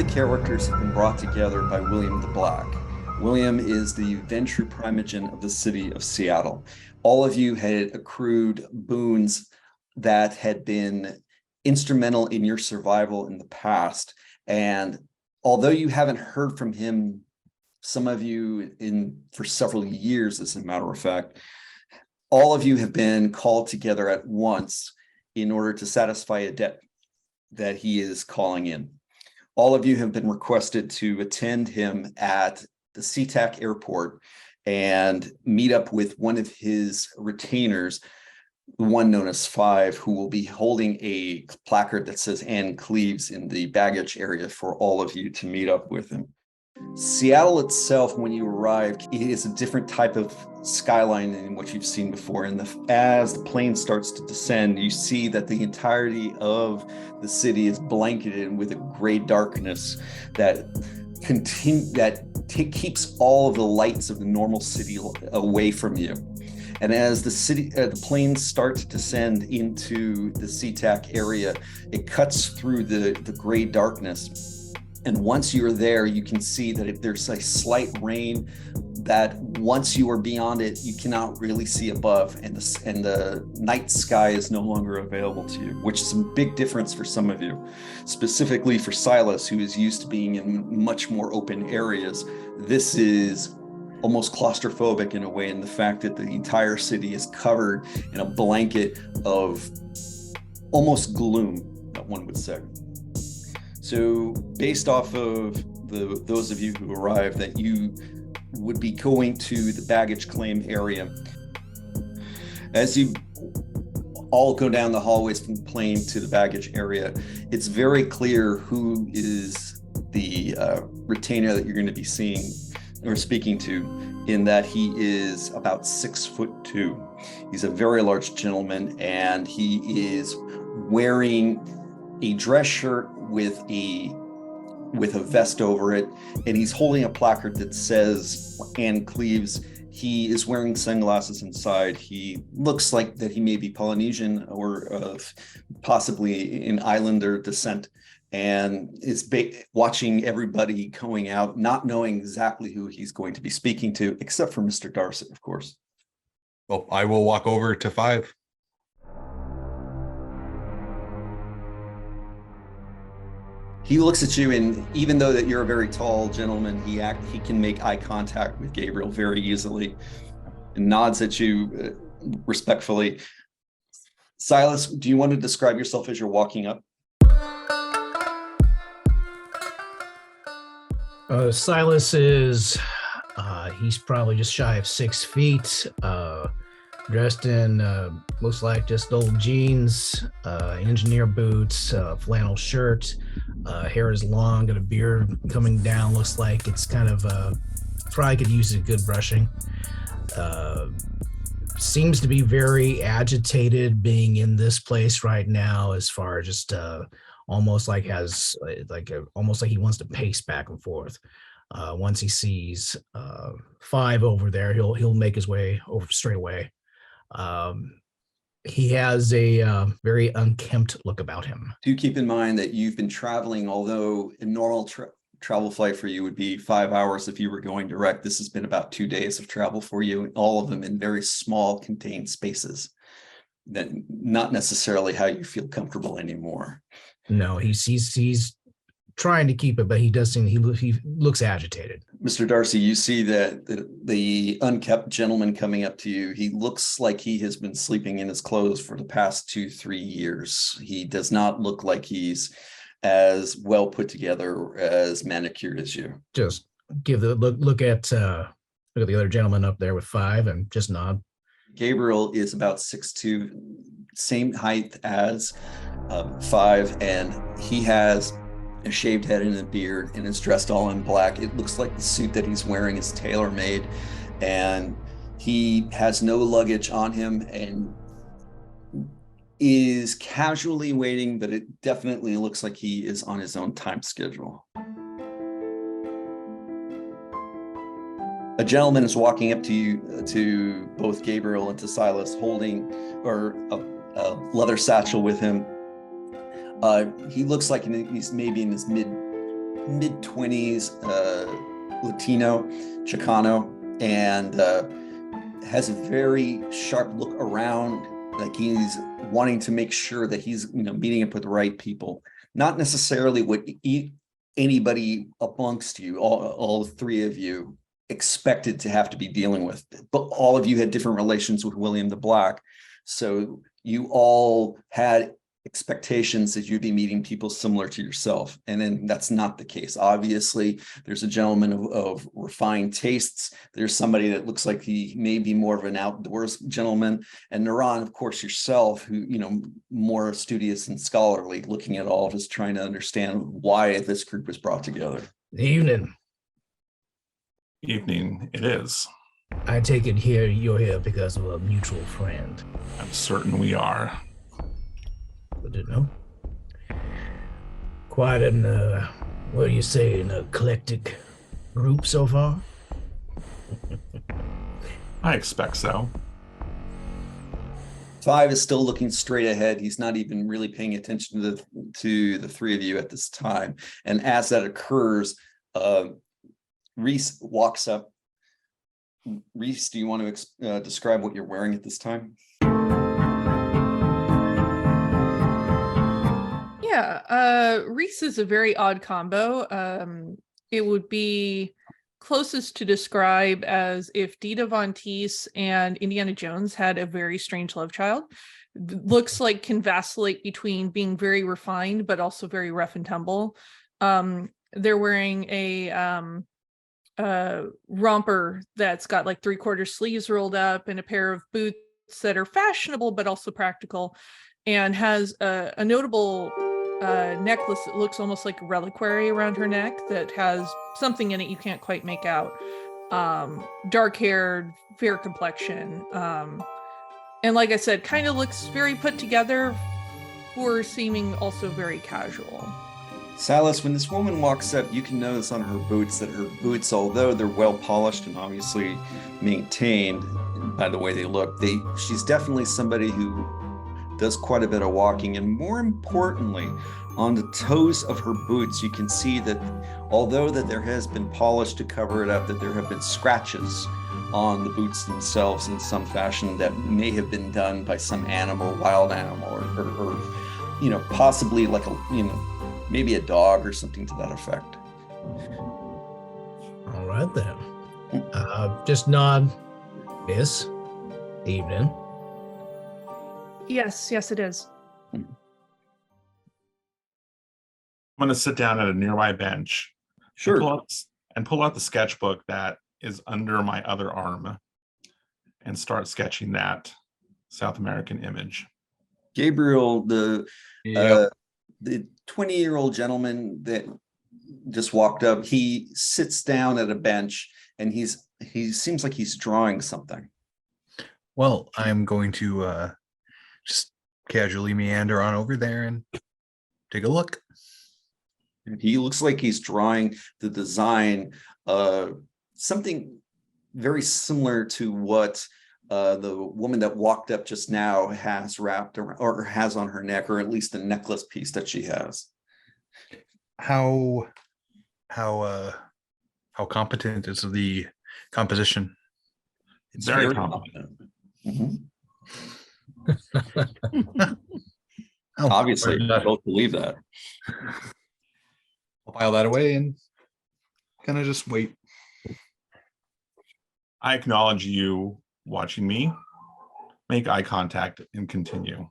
the characters have been brought together by William the Black. William is the Ventrue primogen of the city of Seattle. All of you had accrued boons that had been instrumental in your survival in the past. And although you haven't heard from him, some of you for several years, as a matter of fact, all of you have been called together at once in order to satisfy a debt that he is calling in. All of you have been requested to attend him at the SeaTac airport and meet up with one of his retainers, the one known as Five, who will be holding a placard that says Ann Cleves in the baggage area for all of you to meet up with him. Seattle itself, when you arrived, it is a different type of skyline than what you've seen before. And as the plane starts to descend, you see that the entirety of the city is blanketed with a gray darkness that keeps all of the lights of the normal city away from you. And as the planes start to descend into the SeaTac area, it cuts through the gray darkness. And once you're there, you can see that there's a slight rain that once you are beyond it, you cannot really see above, and the night sky is no longer available to you, which is a big difference for some of you. Specifically for Silas, who is used to being in much more open areas, this is almost claustrophobic in a way, in the fact that the entire city is covered in a blanket of almost gloom, that one would say. So based off of those of you who arrived, that you would be going to the baggage claim area. As you all go down the hallways from the plane to the baggage area, it's very clear who is the retainer that you're going to be seeing or speaking to, in that he is about 6'2". He's a very large gentleman, and he is wearing a dress shirt with a vest over it, and he's holding a placard that says Ann Cleves. He is wearing sunglasses inside. He looks like that he may be Polynesian or possibly in islander descent, and is watching everybody going out, not knowing exactly who he's going to be speaking to, except for Mr. Darcy, of course. Well, I will walk over to Five. He looks at you, and even though that you're a very tall gentleman, he can make eye contact with Gabriel very easily and nods at you respectfully. Silas, do you want to describe yourself as you're walking up? Silas is, he's probably just shy of 6 feet, dressed in, looks like just old jeans, engineer boots, flannel shirt, hair is long, got a beard coming down, looks like it's kind of, probably could use a good brushing. Seems to be very agitated being in this place right now, as far as just, almost like he wants to pace back and forth. Once he sees Five over there, he'll make his way over straight away. He has a very unkempt look about him. Do keep in mind that you've been traveling, although a normal travel flight for you would be 5 hours if you were going direct. This has been about 2 days of travel for you, all of them in very small contained spaces. That not necessarily how you feel comfortable anymore. No, he's trying to keep it, but he looks agitated. Mr. Darcy, you see that the unkept gentleman coming up to you, he looks like he has been sleeping in his clothes for the past 2-3 years. He does not look like he's as well put together, as manicured as you. Just give the look at the other gentleman up there with Five, and just nod. Gabriel is about 6'2", same height as Five, and he has a shaved head and a beard, and is dressed all in black. It looks like the suit that he's wearing is tailor-made, and he has no luggage on him and is casually waiting, but it definitely looks like he is on his own time schedule. A gentleman is walking up to you, to both Gabriel and to Silas, holding a leather satchel with him. He looks like he's maybe in his mid-20s, Latino, Chicano, and has a very sharp look around, like he's wanting to make sure that he's meeting up with the right people. Not necessarily what anybody amongst you, all three of you, expected to have to be dealing with, but all of you had different relations with William the Black, so you all had expectations that you'd be meeting people similar to yourself, and then that's not the case. Obviously, there's a gentleman of refined tastes. There's somebody that looks like he may be more of an outdoors gentleman, and Naran, of course, yourself, who more studious and scholarly, looking at all of us, trying to understand why this group was brought together. Evening. Evening it is. I take it you're here because of a mutual friend. I'm certain we are. Good to know. Quite an, what do you say, an eclectic group so far? I expect so. 5 is still looking straight ahead. He's not even really paying attention to the three of you at this time. And as that occurs, Reese walks up. Reese, do you want to describe what you're wearing at this time? Yeah, Reese is a very odd combo. It would be closest to describe as if Dita Von Teese and Indiana Jones had a very strange love child. Looks like can vacillate between being very refined but also very rough and tumble. They're wearing a romper that's got like 3/4 sleeves rolled up and a pair of boots that are fashionable but also practical, and has a notable necklace that looks almost like a reliquary around her neck that has something in it you can't quite make out. Dark haired, fair complexion, and like I said, kind of looks very put together for seeming also very casual. Silas, when this woman walks up, you can notice on her boots that her boots, although they're well polished and obviously maintained by the way they look, she's definitely somebody who does quite a bit of walking. And more importantly, on the toes of her boots, you can see that although that there has been polish to cover it up, that there have been scratches on the boots themselves in some fashion that may have been done by some animal, wild animal, or possibly like maybe a dog or something to that effect. All right then. Just nod. Miss. Evening. Yes, it is. I'm going to sit down at a nearby bench. Sure. And pull out the sketchbook that is under my other arm and start sketching that South American image. Gabriel, the 20-year-old gentleman that just walked up, he sits down at a bench and he seems like he's drawing something. Well, I'm going to just casually meander on over there and take a look. He looks like he's drawing the design, something very similar to what the woman that walked up just now has wrapped around, or has on her neck, or at least the necklace piece that she has. How competent is the composition? It's very competent. Mm-hmm. Oh, Obviously, I both believe that. I'll file that away and kind of just wait. I acknowledge you watching me, make eye contact, and continue.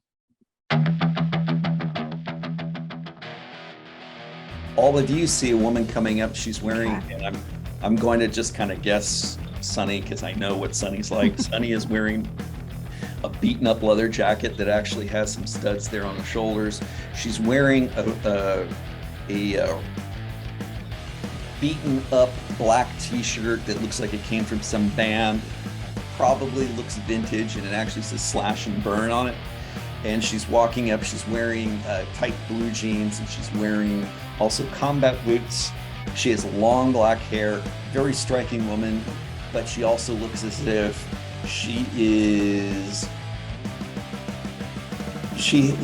All of you see a woman coming up. She's wearing, and I'm going to just kind of guess Sunny, because I know what Sunny's like. Sunny is wearing a beaten up leather jacket that actually has some studs there on the shoulders. She's wearing a beaten up black t-shirt that looks like it came from some band. Probably looks vintage, and it actually says Slash and Burn on it. And she's walking up, she's wearing tight blue jeans, and she's wearing also combat boots. She has long black hair, very striking woman, but she also looks as if she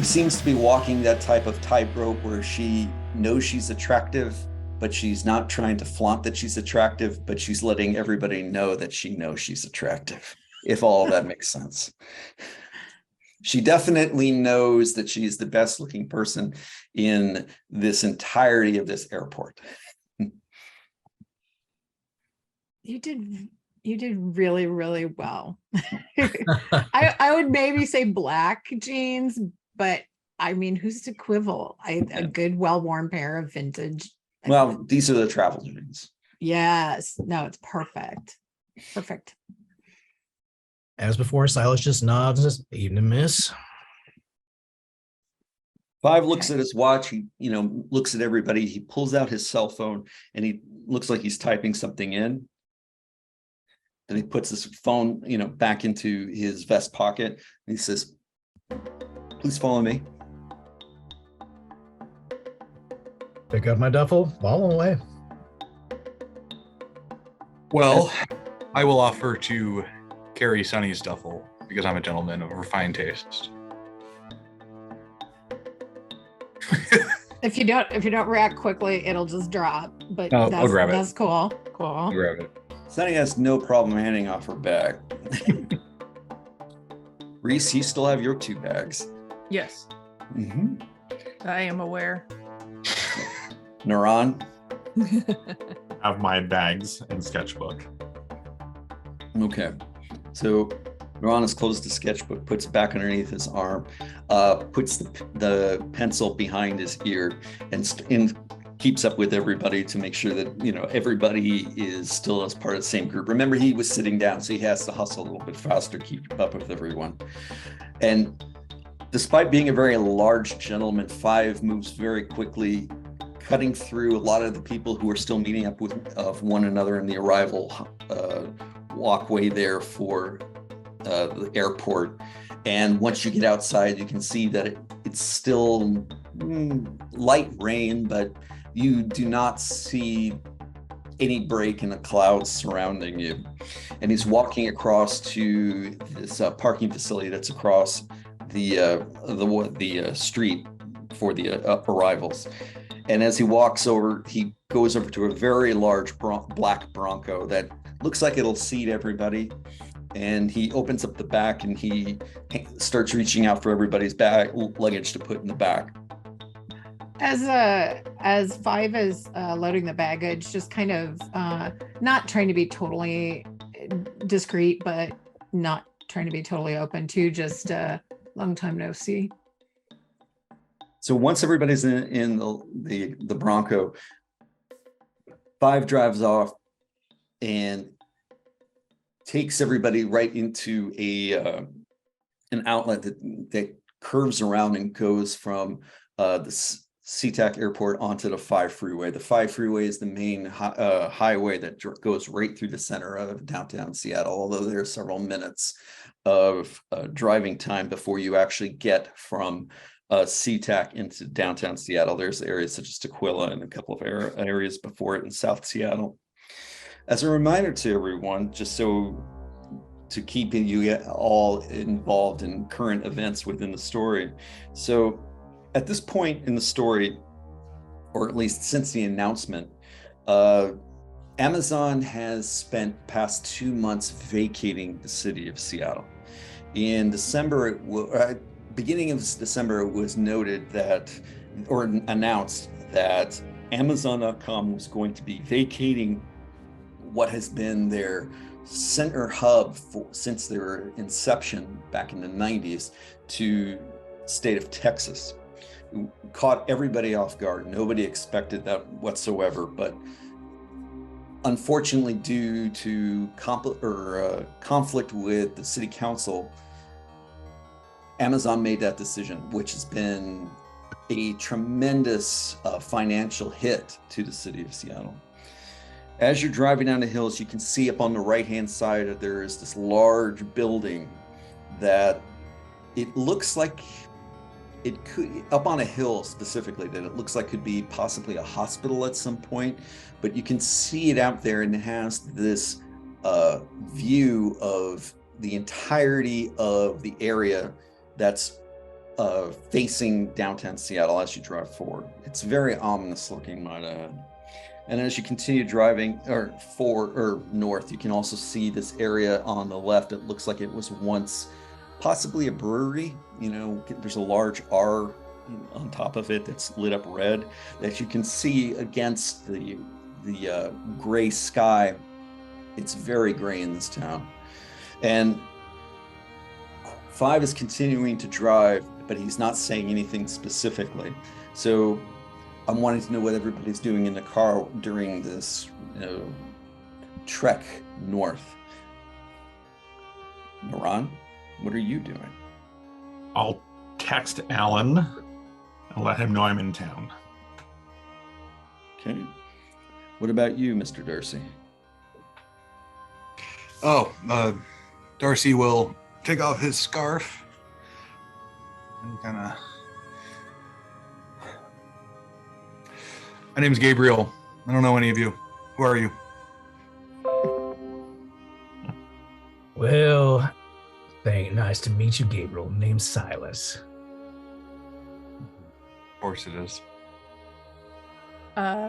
seems to be walking that type of tightrope where she knows she's attractive, but she's not trying to flaunt that she's attractive, but she's letting everybody know that she knows she's attractive, if all of that makes sense. She definitely knows that she's the best looking person in this entirety of this airport. You did really, really well. I would maybe say black jeans, but I mean, who's to quibble? A good, well-worn pair of vintage. Well, these are the travel jeans. Yes. No, it's perfect. Perfect. As before, Silas just nods and says, "Evening, miss." Five looks at his watch. He, looks at everybody. He pulls out his cell phone and he looks like he's typing something in. Then he puts his phone, back into his vest pocket. And he says, "Please follow me." Pick up my duffel, follow away. Well, I will offer to carry Sonny's duffel because I'm a gentleman of refined taste. If you don't react quickly, it'll just drop. But I'll grab it. That's cool. I'll grab it. Sonny has no problem handing off her bag. Reese, you still have your 2 bags. Yes, Mm-hmm. I am aware. Naran. Have my bags and sketchbook. Okay. So Naran has closed the sketchbook, puts it back underneath his arm, puts the pencil behind his ear, and keeps up with everybody to make sure that everybody is still as part of the same group. Remember, he was sitting down, so he has to hustle a little bit faster, keep up with everyone. And despite being a very large gentleman, Five moves very quickly, cutting through a lot of the people who are still meeting up with one another in the arrival walkway there for the airport. And once you get outside, you can see that it's still light rain, but you do not see any break in the clouds surrounding you. And he's walking across to this parking facility that's across the street for the arrivals. And as he walks over, he goes over to a very large black Bronco that looks like it'll seat everybody. And he opens up the back and he starts reaching out for everybody's luggage to put in the back. As Five is loading the baggage, just kind of not trying to be totally discreet, but not trying to be totally open to just long time no see. So once everybody's in the Bronco, Five drives off and takes everybody right into an outlet that curves around and goes from the SeaTac Airport onto the 5 freeway. The 5 freeway is the main highway that goes right through the center of downtown Seattle, although there are several minutes of driving time before you actually get from SeaTac into downtown Seattle. There's areas such as Tequila and a couple of areas before it in South Seattle. As a reminder to everyone, just so to keep you all involved in current events within the story. So at this point in the story, or at least since the announcement, Amazon has spent past 2 months vacating the city of Seattle. In December, beginning of December, it was noted that, or announced that Amazon.com was going to be vacating what has been their center hub since their inception back in the 90s to state of Texas. It caught everybody off guard. Nobody expected that whatsoever, but unfortunately, due to conflict with the city council, Amazon made that decision, which has been a tremendous financial hit to the city of Seattle. As you're driving down the hills, you can see up on the right-hand side that there is this large building that it looks like it could, up on a hill specifically, that it looks like could be possibly a hospital at some point, but you can see it out there and it has this view of the entirety of the area that's facing downtown Seattle as you drive forward. It's very ominous looking, might I add. And as you continue driving north, you can also see this area on the left. It looks like it was once possibly a brewery. There's a large R on top of it that's lit up red that you can see against the gray sky. It's very gray in this town. And 5 is continuing to drive, but he's not saying anything specifically. So I'm wanting to know what everybody's doing in the car during this trek north. Naran, what are you doing? I'll text Alan and let him know I'm in town. Okay. What about you, Mr. Darcy? Darcy will take off his scarf and kind of... My name's Gabriel. I don't know any of you. Who are you? Well, nice to meet you, Gabriel. Name's Silas. Of course it is.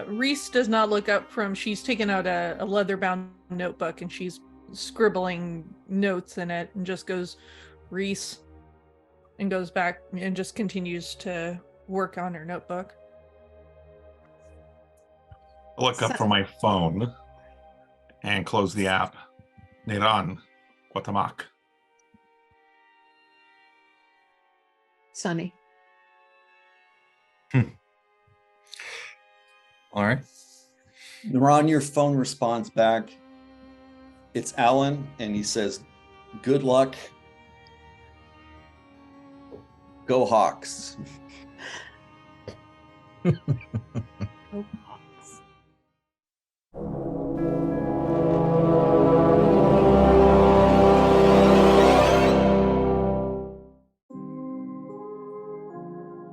Reese does not look up from, she's taken out a leather-bound notebook and she's scribbling notes in it and just goes, Reese, and goes back and just continues to work on her notebook. I look up from my phone and close the app. Neran, Guatamak. Sunny. All right. Naran, your phone responds back. It's Alan, and he says, good luck. Go Hawks.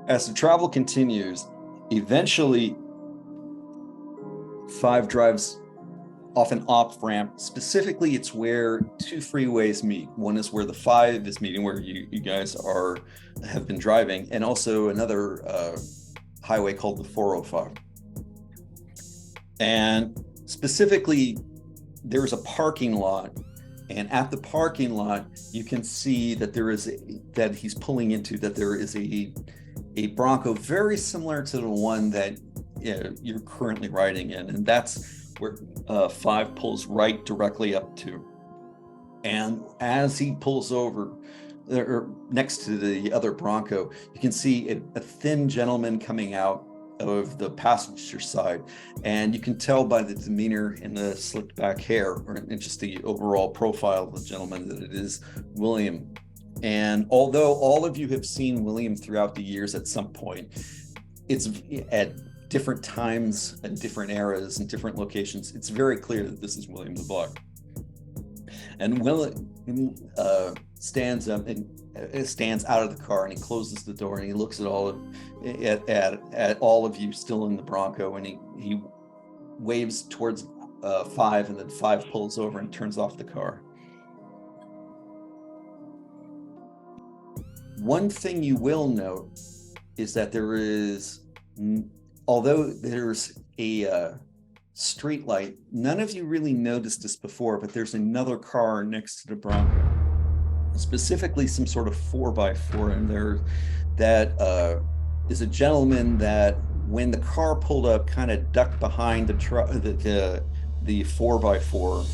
As the travel continues, eventually 5 drives off an off ramp. Specifically, it's where 2 freeways meet. One is where the 5 is meeting, where you guys have been driving, and also another highway called the 405. And specifically, there's a parking lot, and at the parking lot, you can see that there is that he's pulling into, that there is a Bronco very similar to the one that you're currently riding in, and that's where 5 pulls right directly up to. And as he pulls over next to the other Bronco, you can see a thin gentleman coming out of the passenger side, and you can tell by the demeanor and the slicked back hair, and just the overall profile of the gentleman, that it is William. And although all of you have seen William throughout the years at some point, it's at different times and different eras and different locations, it's very clear that this is William the Buck. And William stands up and stands out of the car, and he closes the door, and he looks at all of you still in the Bronco, and he waves towards 5, and then 5 pulls over and turns off the car. One thing you will note is that there is, although there's a street light, none of you really noticed this before, but there's another car next to the Bronco, specifically some sort of 4x4 in there. That is a gentleman that, when the car pulled up, kind of ducked behind the 4x4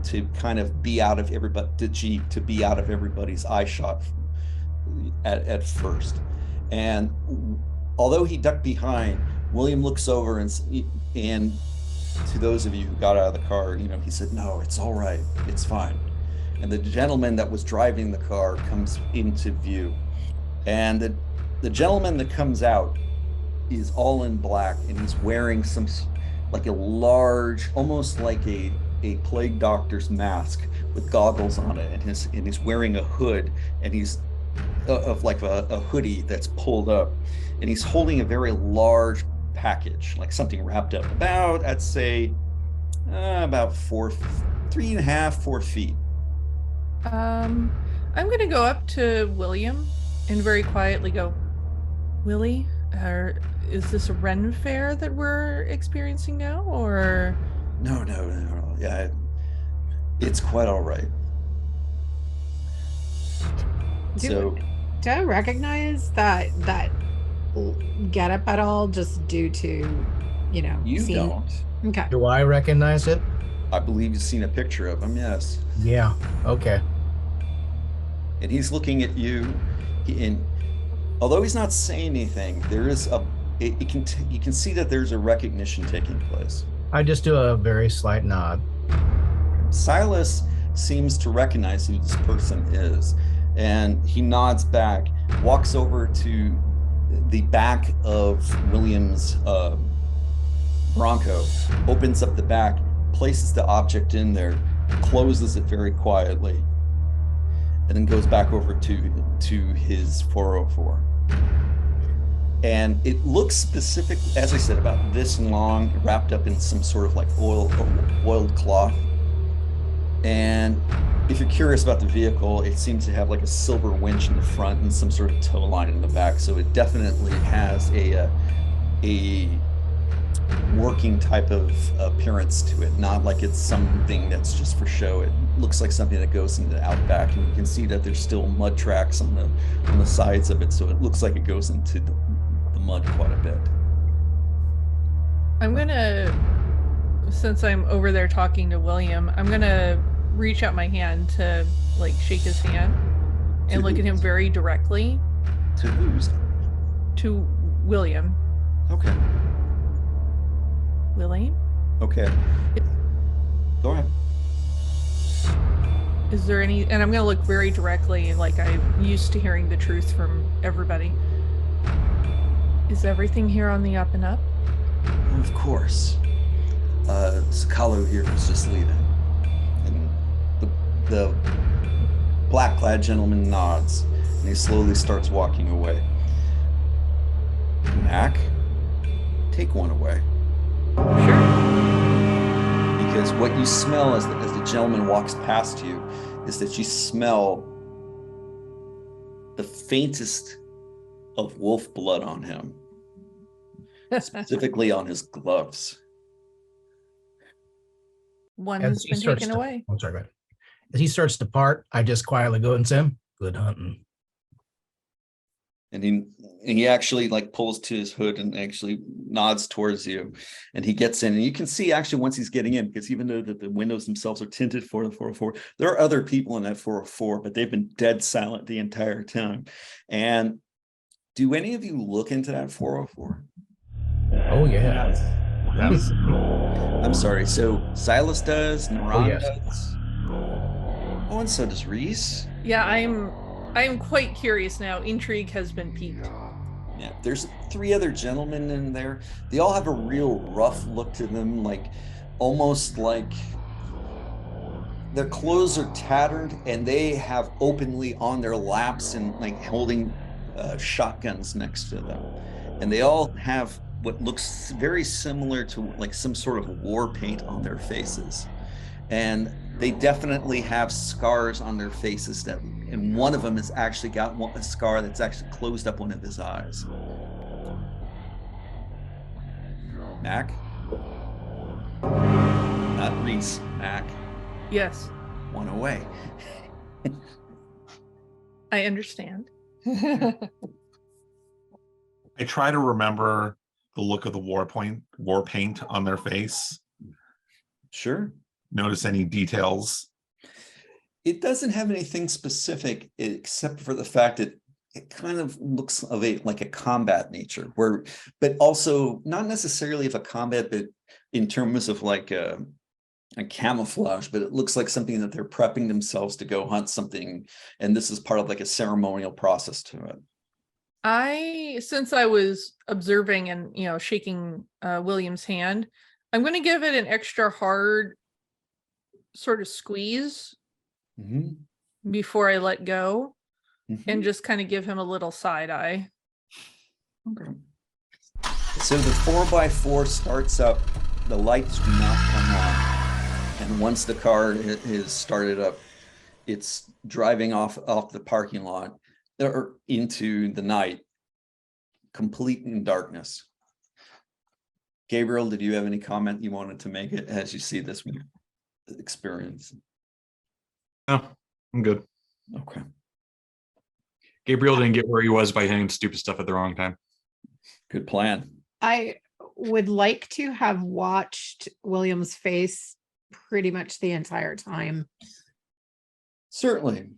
to kind of be out of the Jeep, to be out of everybody's eye shot at first. And although he ducked behind, William looks over and to those of you who got out of the car, he said, no, it's all right, it's fine. And the gentleman that was driving the car comes into view, and the gentleman that comes out is all in black, and he's wearing like a large, almost like a plague doctor's mask with goggles on it, and he's wearing a hood, and he's of like a hoodie that's pulled up, and he's holding a very large package, like something wrapped up about, I'd say, about 3.5, 4 feet. I'm gonna go up to William and very quietly go, Willie, Is this a Ren fair that we're experiencing now, or? No. Yeah, it's quite all right. So Do I recognize that get up at all, just due to, you seeing? don't. Okay. Do I recognize it? I believe you've seen a picture of him. Yes. Yeah. Okay. And he's looking at you, and although he's not saying anything, there is you can see that there's a recognition taking place. I just do a very slight nod. Silas seems to recognize who this person is, and he nods back, walks over to the back of William's Bronco, opens up the back, places the object in there, closes it very quietly, and then goes back over to his 404. And it looks specific, as I said, about this long, wrapped up in some sort of like oiled cloth. And if you're curious about the vehicle, it seems to have like a silver winch in the front and some sort of tow line in the back. So it definitely has a working type of appearance to it, not like it's something that's just for show. It looks like something that goes into the outback, and you can see that there's still mud tracks on the sides of it. So it looks like it goes into the mud quite a bit. I'm gonna, since I'm over there talking to William, I'm gonna reach out my hand to like shake his hand and look at him very directly. To whose? To William. Okay. William? Okay. Go ahead. Is there any, and I'm gonna look very directly, like I'm used to hearing the truth from everybody. Is everything here on the up and up? Well, of course. Sakalo here was just leaving. And the black-clad gentleman nods, and he slowly starts walking away. Mac, take one away. Sure. Because what you smell as the gentleman walks past you is that you smell the faintest of wolf blood on him, specifically on his gloves. One's been taken away. I'm sorry, but as he starts to part, I just quietly go and say, "Good hunting." And he actually like pulls to his hood and actually nods towards you, and he gets in, and you can see actually once he's getting in, because even though the windows themselves are tinted for the 404, there are other people in that 404, but they've been dead silent the entire time. And do any of you look into that 404? Oh yeah. Yes. I'm sorry. So Silas does, Naran yes. does. Oh, and so does Reese. Yeah, I'm quite curious now. Intrigue has been piqued. Yeah, there's 3 other gentlemen in there. They all have a real rough look to them, like almost like their clothes are tattered, and they have openly on their laps and like holding shotguns next to them. And they all have what looks very similar to like some sort of war paint on their faces. And they definitely have scars on their faces and one of them has actually got a scar that's actually closed up one of his eyes. Mac? Not Reese, Mac. Yes, One away. I understand. I try to remember the look of the war paint on their face. Sure. Notice any details. It doesn't have anything specific except for the fact that it kind of looks of like a combat nature, but also not necessarily of a combat, but in terms of like a camouflage, but it looks like something that they're prepping themselves to go hunt something, and this is part of like a ceremonial process to it. Since I was observing and shaking William's hand, I'm going to give it an extra hard sort of squeeze before I let go, and just kind of give him a little side eye. Okay. So the 4x4 starts up, the lights do not come on, and once the car is started up, it's driving off the parking lot or into the night. complete in darkness. Gabriel, did you have any comment you wanted to make it as you see this experience? No, I'm good. Okay. Gabriel didn't get where he was by hitting stupid stuff at the wrong time. Good plan. I would like to have watched William's face pretty much the entire time. Certainly.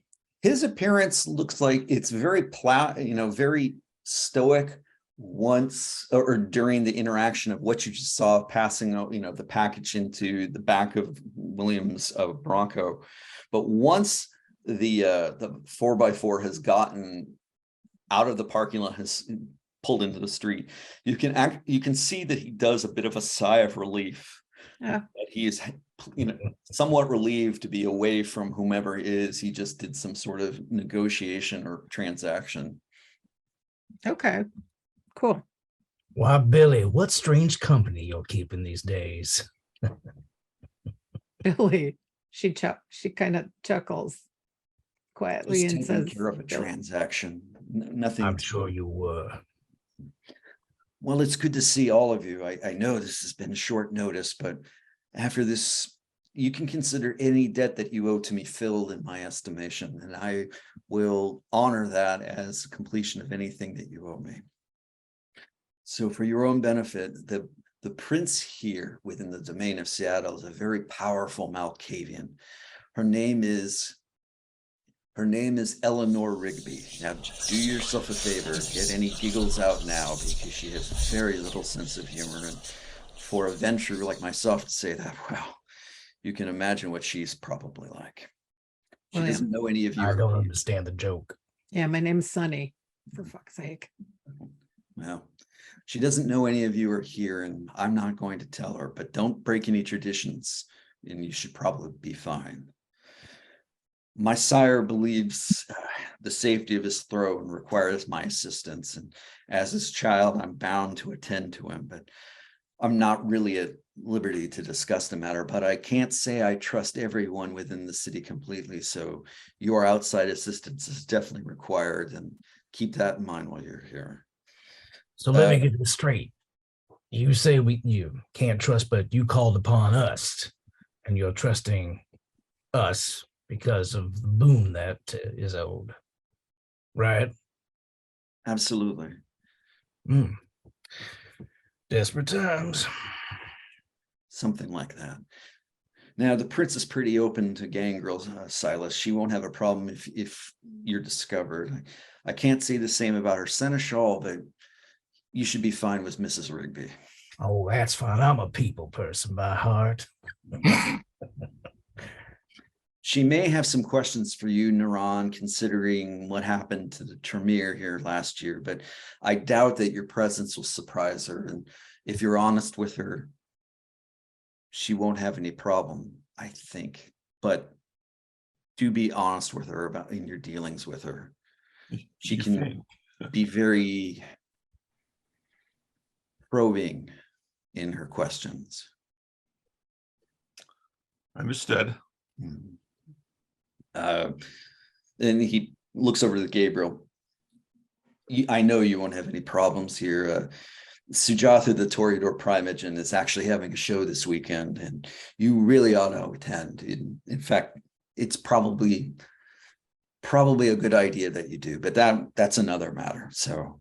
His appearance looks like it's very very stoic once or during the interaction of what you just saw passing the package into the back of William's Bronco. But once the 4x4 has gotten out of the parking lot, has pulled into the street, you can see that he does a bit of a sigh of relief. Yeah. That he is somewhat relieved to be away from whomever it is he just did some sort of negotiation or transaction. Okay, cool. Why, Billy, what strange company you're keeping these days? Billy, she kind of chuckles quietly Just and taking says, care of a "Billy." transaction. Nothing. I'm sure you were. Well, it's good to see all of you. I know this has been short notice, but after this, you can consider any debt that you owe to me filled in my estimation, and I will honor that as completion of anything that you owe me. So for your own benefit, the prince here within the domain of Seattle is a very powerful Malkavian. Her name is Eleanor Rigby. Now, do yourself a favor, get any giggles out now, because she has very little sense of humor. And for a Ventrue like myself to say that, well, you can imagine what she's probably like. She William. doesn't know any of you. I don't understand the joke. Yeah, my name's Sunny, for fuck's sake. Well, she doesn't know any of you are here, and I'm not going to tell her, but don't break any traditions, and you should probably be fine. My sire believes the safety of his throne requires my assistance, and as his child, I'm bound to attend to him, but I'm not really at liberty to discuss the matter. But I can't say I trust everyone within the city completely, so your outside assistance is definitely required, and keep that in mind while you're here. So let me get this straight. You say you can't trust, but you called upon us, and you're trusting us because of the boon that is owed, right? Absolutely. Desperate times. Something like that. Now, the prince is pretty open to gangrels, Silas. She won't have a problem if you're discovered. I can't say the same about her seneschal, but you should be fine with Mrs. Rigby. Oh, that's fine. I'm a people person by heart. She may have some questions for you, Naran, considering what happened to the Tremere here last year, but I doubt that your presence will surprise her. And if you're honest with her, she won't have any problem, I think. But do be honest with her about in your dealings with her. She can be very probing in her questions. Understood. And he looks over to Gabriel. I know you won't have any problems here. Sujatha, the Toreador primogen, is actually having a show this weekend, and you really ought to attend. In fact, it's probably a good idea that you do, but that's another matter. So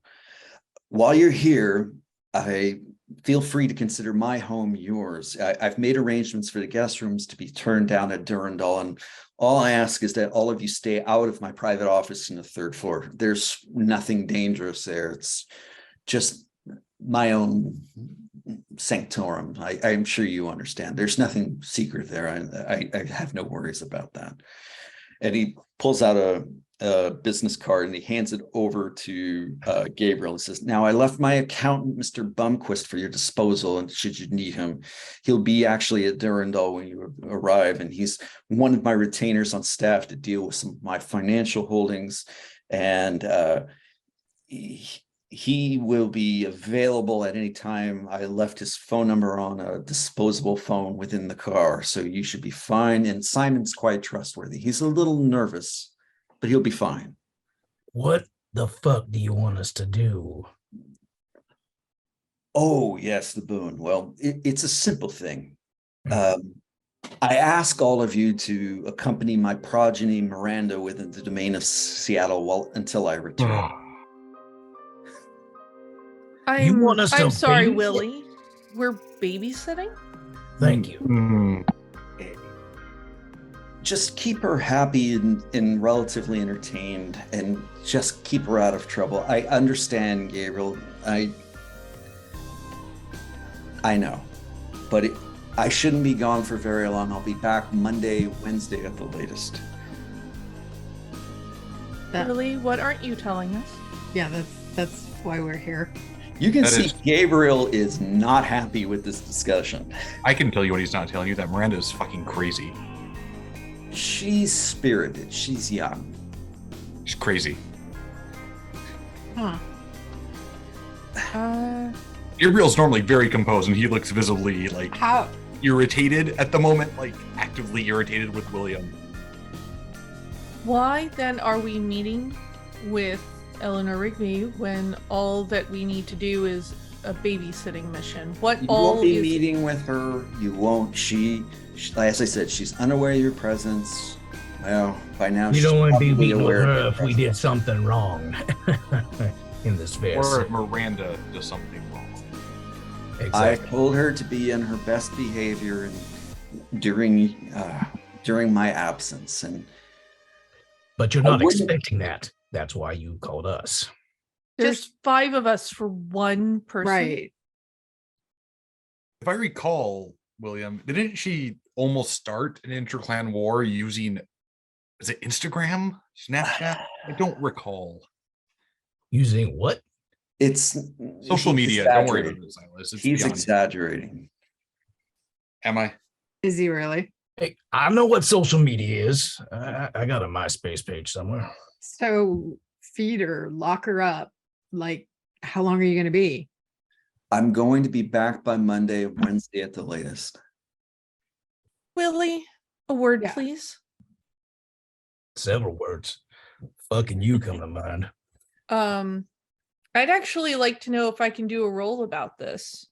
while you're here, I feel free to consider my home yours. I've made arrangements for the guest rooms to be turned down at Durandal, and all I ask is that all of you stay out of my private office in the third floor. There's nothing dangerous there. It's just my own sanctorum. I'm sure you understand. There's nothing secret there. I have no worries about that. And he pulls out a business card and he hands it over to Gabriel and says, "Now, I left my accountant, Mr. Bumquist, for your disposal, and should you need him, he'll be actually at Durandal when you arrive, and he's one of my retainers on staff to deal with some of my financial holdings, and he will be available at any time. I left his phone number on a disposable phone within the car, so you should be fine. And Simon's quite trustworthy. He's a little nervous, but he'll be fine." What the fuck do you want us to do? Oh, yes, the boon. Well, it's a simple thing. I ask all of you to accompany my progeny Miranda within the domain of Seattle until I return. You want us I'm to sorry, babysit? Willie. We're babysitting? Thank you. Hmm. Just keep her happy and relatively entertained, and just keep her out of trouble. I understand, Gabriel. I know, but I shouldn't be gone for very long. I'll be back Monday, Wednesday at the latest. That- Willie, what aren't you telling us? Yeah, that's why we're here. You can That see is- Gabriel is not happy with this discussion. I can tell you what he's not telling you, that Miranda is fucking crazy. She's spirited. She's young. She's crazy. Huh. Gabriel's normally very composed, and he looks visibly like How? irritated at the moment, like actively irritated with William. Why then are we meeting with Eleanor Rigby when all that we need to do is a babysitting mission? What You all won't be is meeting with her. You won't. She, as I said, she's unaware of your presence. Well, by now You she's don't want to be probably meeting with aware of her your if we presence. did something wrong in this verse. Or if Miranda does something wrong. I Exactly. told her to be in her best behavior during my absence, and But you're I not wouldn't- expecting that. That's why you called us. there's 5 of us for one person. Right. If I recall, William, didn't she almost start an interclan war using, is it Instagram? Snapchat? I don't recall. Using what? it's Social he's media. Don't worry about exaggerating. it, Silas. It's He's beyond. exaggerating. Am I? Is he really? Hey, I know what social media is. I got a MySpace page somewhere. So feed her, lock her up. Like, how long are you going to be? I'm going to be back by Monday, Wednesday at the latest. Willie, a word, Yeah. please. Several words. Fucking you come to mind. I'd actually like to know if I can do a roll about this,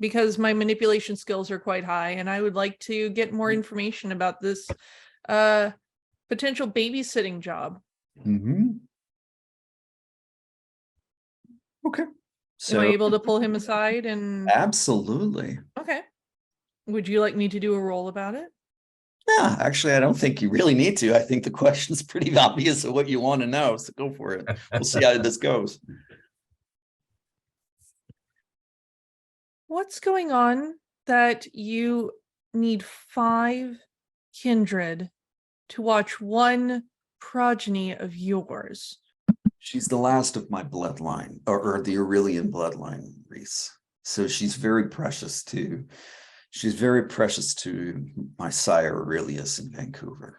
because my manipulation skills are quite high, and I would like to get more information about this potential babysitting job. Mm-hmm. Okay. Am I So able to pull him aside and absolutely. okay. Would you like me to do a roll about it? Yeah, actually, I don't think you really need to. I think the question's pretty obvious of what you want to know. So go for it. We'll see how this goes. What's going on that you need 5 kindred to watch one progeny of yours? She's the last of my bloodline, or the Aurelian bloodline, Reese. So she's very precious to my sire Aurelius in Vancouver.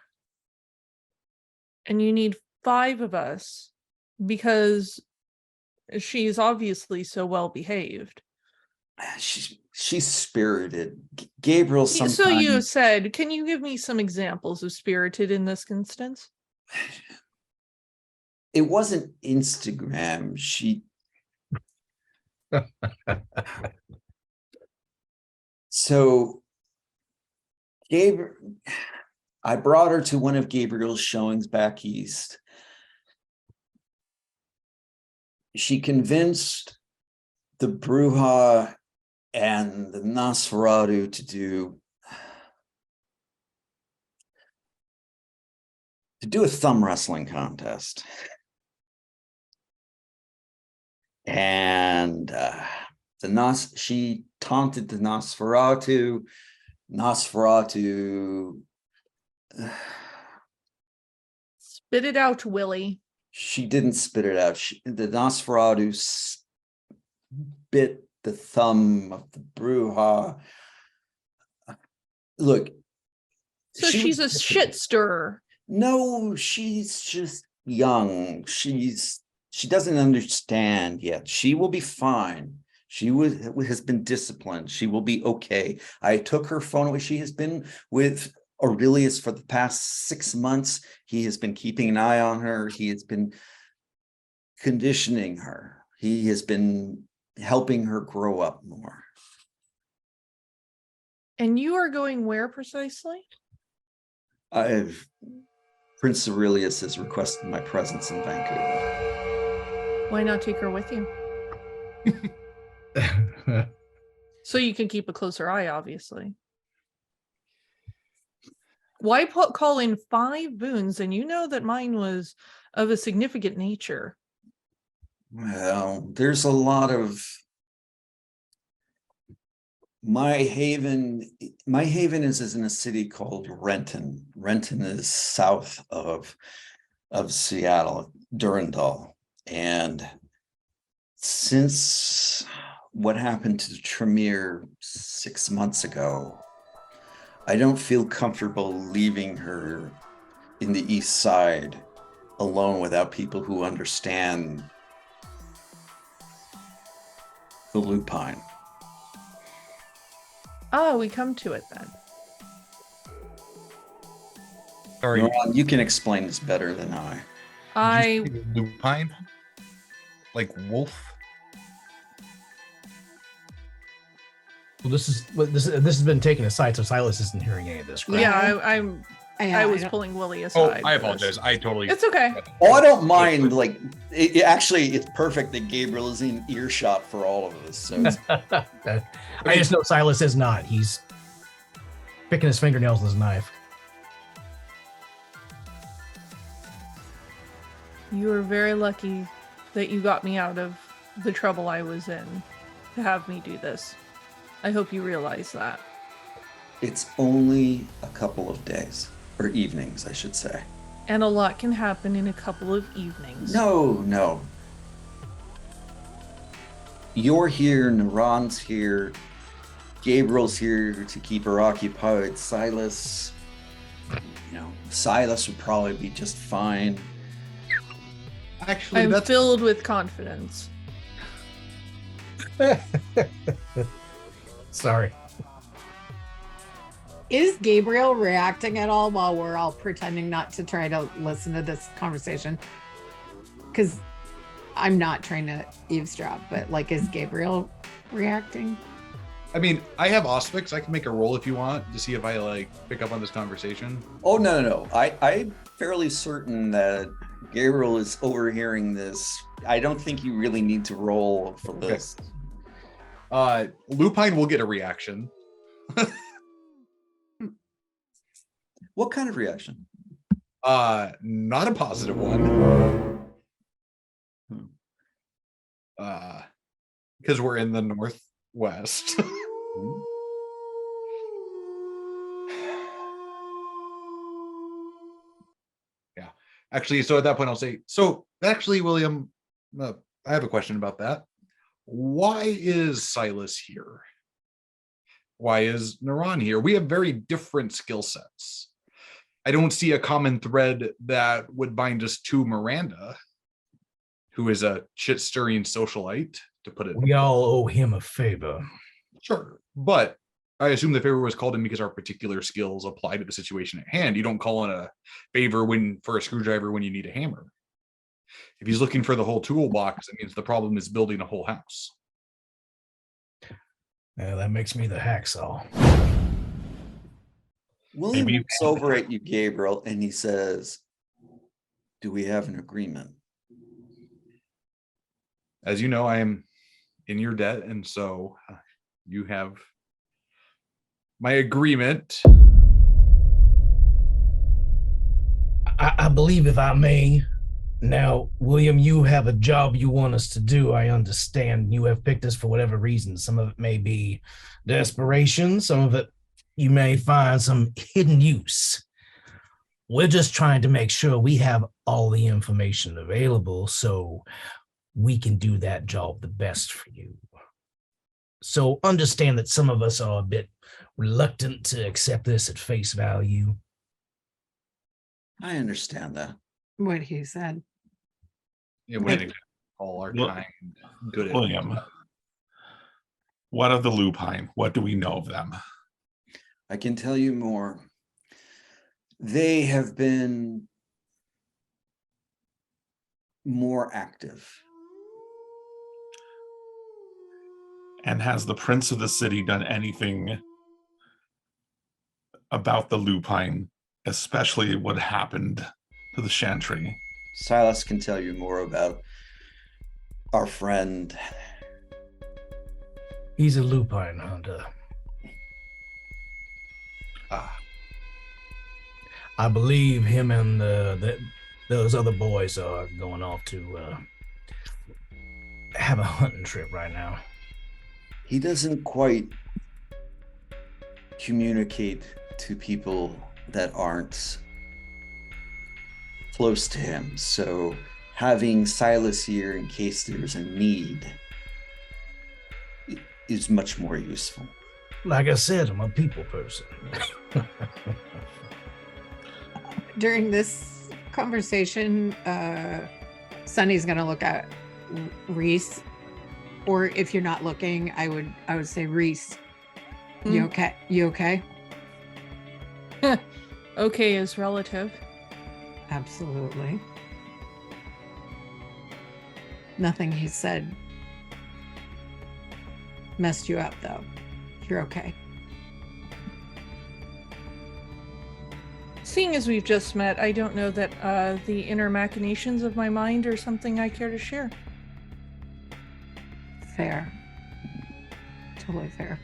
And you need 5 of us because she's obviously so well behaved. She's spirited. Gabriel sometimes. So you said, can you give me some examples of spirited in this instance? It wasn't Instagram. So Gabriel, I brought her to one of Gabriel's showings back east. She convinced the Bruja and the Nosferatu to do a thumb wrestling contest. And she taunted the Nosferatu. Nosferatu. Spit it out, Willie. She didn't spit it out. The Nosferatu bit the thumb of the Bruja. Look. So she's a shit stirrer. No, she's just young. She doesn't understand yet. She will be fine. She has been disciplined. She will be okay. I took her phone away. She has been with Aurelius for the past 6 months. He has been keeping an eye on her. He has been conditioning her. He has been helping her grow up more. And you are going where precisely? Prince Aurelius has requested my presence in Vancouver. Why not take her with you? So you can keep a closer eye, obviously. Why call in 5 boons? And you know that mine was of a significant nature. Well, there's a lot of my haven is in a city called Renton. Renton is south of Seattle, Durandal. And since what happened to Tremere 6 months ago, I don't feel comfortable leaving her in the east side alone without people who understand the lupine. Oh, we come to it then. Sorry, Noran, you can explain this better than I. did you say lupine, like wolf. Well, this has been taken aside, so Silas isn't hearing any of this. Correct? Yeah, I was don't- pulling Willie Oh, aside. I for this. apologize. I totally. It's okay. Oh, I don't mind. Like, actually, it's perfect that Gabriel is in earshot for all of us. So it's, I just know Silas is not. He's picking his fingernails with his knife. You were very lucky that you got me out of the trouble I was in to have me do this. I hope you realize that. it's only a couple of days or evenings, I should say. And a lot can happen in a couple of evenings. No. You're here, Naran's here, Gabriel's here to keep her occupied. Silas would probably be just fine. Actually, I'm that's filled with confidence. Sorry. Is Gabriel reacting at all while we're all pretending not to try to listen to this conversation? Because I'm not trying to eavesdrop, but like, is Gabriel reacting? I mean, I have Auspix. I can make a roll if you want to see if I like pick up on this conversation. Oh, no. I'm fairly certain that Gabriel is overhearing this. I don't think you really need to roll for this. Lupine will get a reaction. What kind of reaction? Not a positive one. Because we're in the northwest. Yeah. Actually, so at that point I'll say, so actually, William, I have a question about that. Why is Silas here? Why is Naran here? We have very different skill sets. I don't see a common thread that would bind us to Miranda, who is a shit-stirring socialite, to put it. We all owe him a favor. Sure, but I assume the favor was called in because our particular skills apply to the situation at hand. You don't call in a favor for a screwdriver when you need a hammer. If he's looking for the whole toolbox, it means the problem is building a whole house. Yeah, that makes me the hacksaw. William Maybe- looks over at you, Gabriel, and he says, "Do we have an agreement?" As you know, I am in your debt, and so you have my agreement. I believe, if I may. Now, William, you have a job you want us to do. I understand you have picked us for whatever reason. Some of it may be desperation. Some of it you may find some hidden use. We're just trying to make sure we have all the information available so we can do that job the best for you. So understand that some of us are a bit reluctant to accept this at face value. I understand that. What he said. It wouldn't all our Well, time good at William, what of the lupine? What do we know of them? I can tell you more. They have been more active. And has the prince of the city done anything about the lupine, especially what happened to the chantry? Silas can tell you more about our friend. He's a lupine hunter. Ah, I believe him and those other boys are going off to have a hunting trip right now. He doesn't quite communicate to people that aren't close to him. So having Silas here in case there's a need is much more useful. Like I said, I'm a people person. During this conversation, Sunny's gonna look at Reese, or if you're not looking, I would say Reese. You okay? You okay? Okay is relative. Absolutely. Nothing he said messed you up, though. You're okay. Seeing as we've just met, I don't know that the inner machinations of my mind are something I care to share. Fair. Totally fair.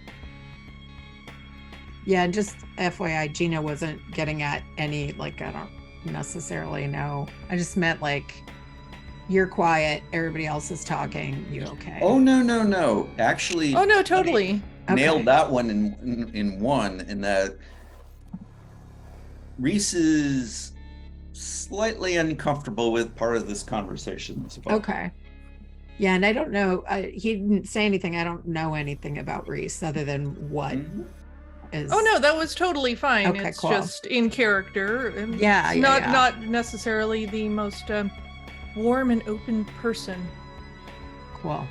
Yeah, just FYI, Gina wasn't getting at any, like, I don't necessarily know. I just meant, like, you're quiet, everybody else is talking, you okay? Oh, no. Actually, Oh no, totally. nailed Okay. that one in one, in that Reese is slightly uncomfortable with part of this conversation as well. Okay. Yeah, and I don't know, he didn't say anything. I don't know anything about Reese other than what Mhm. is. Oh no, that was totally fine. Okay, It's cool. just in character. And Yeah, it's yeah, not yeah. not necessarily the most warm and open person. Cool.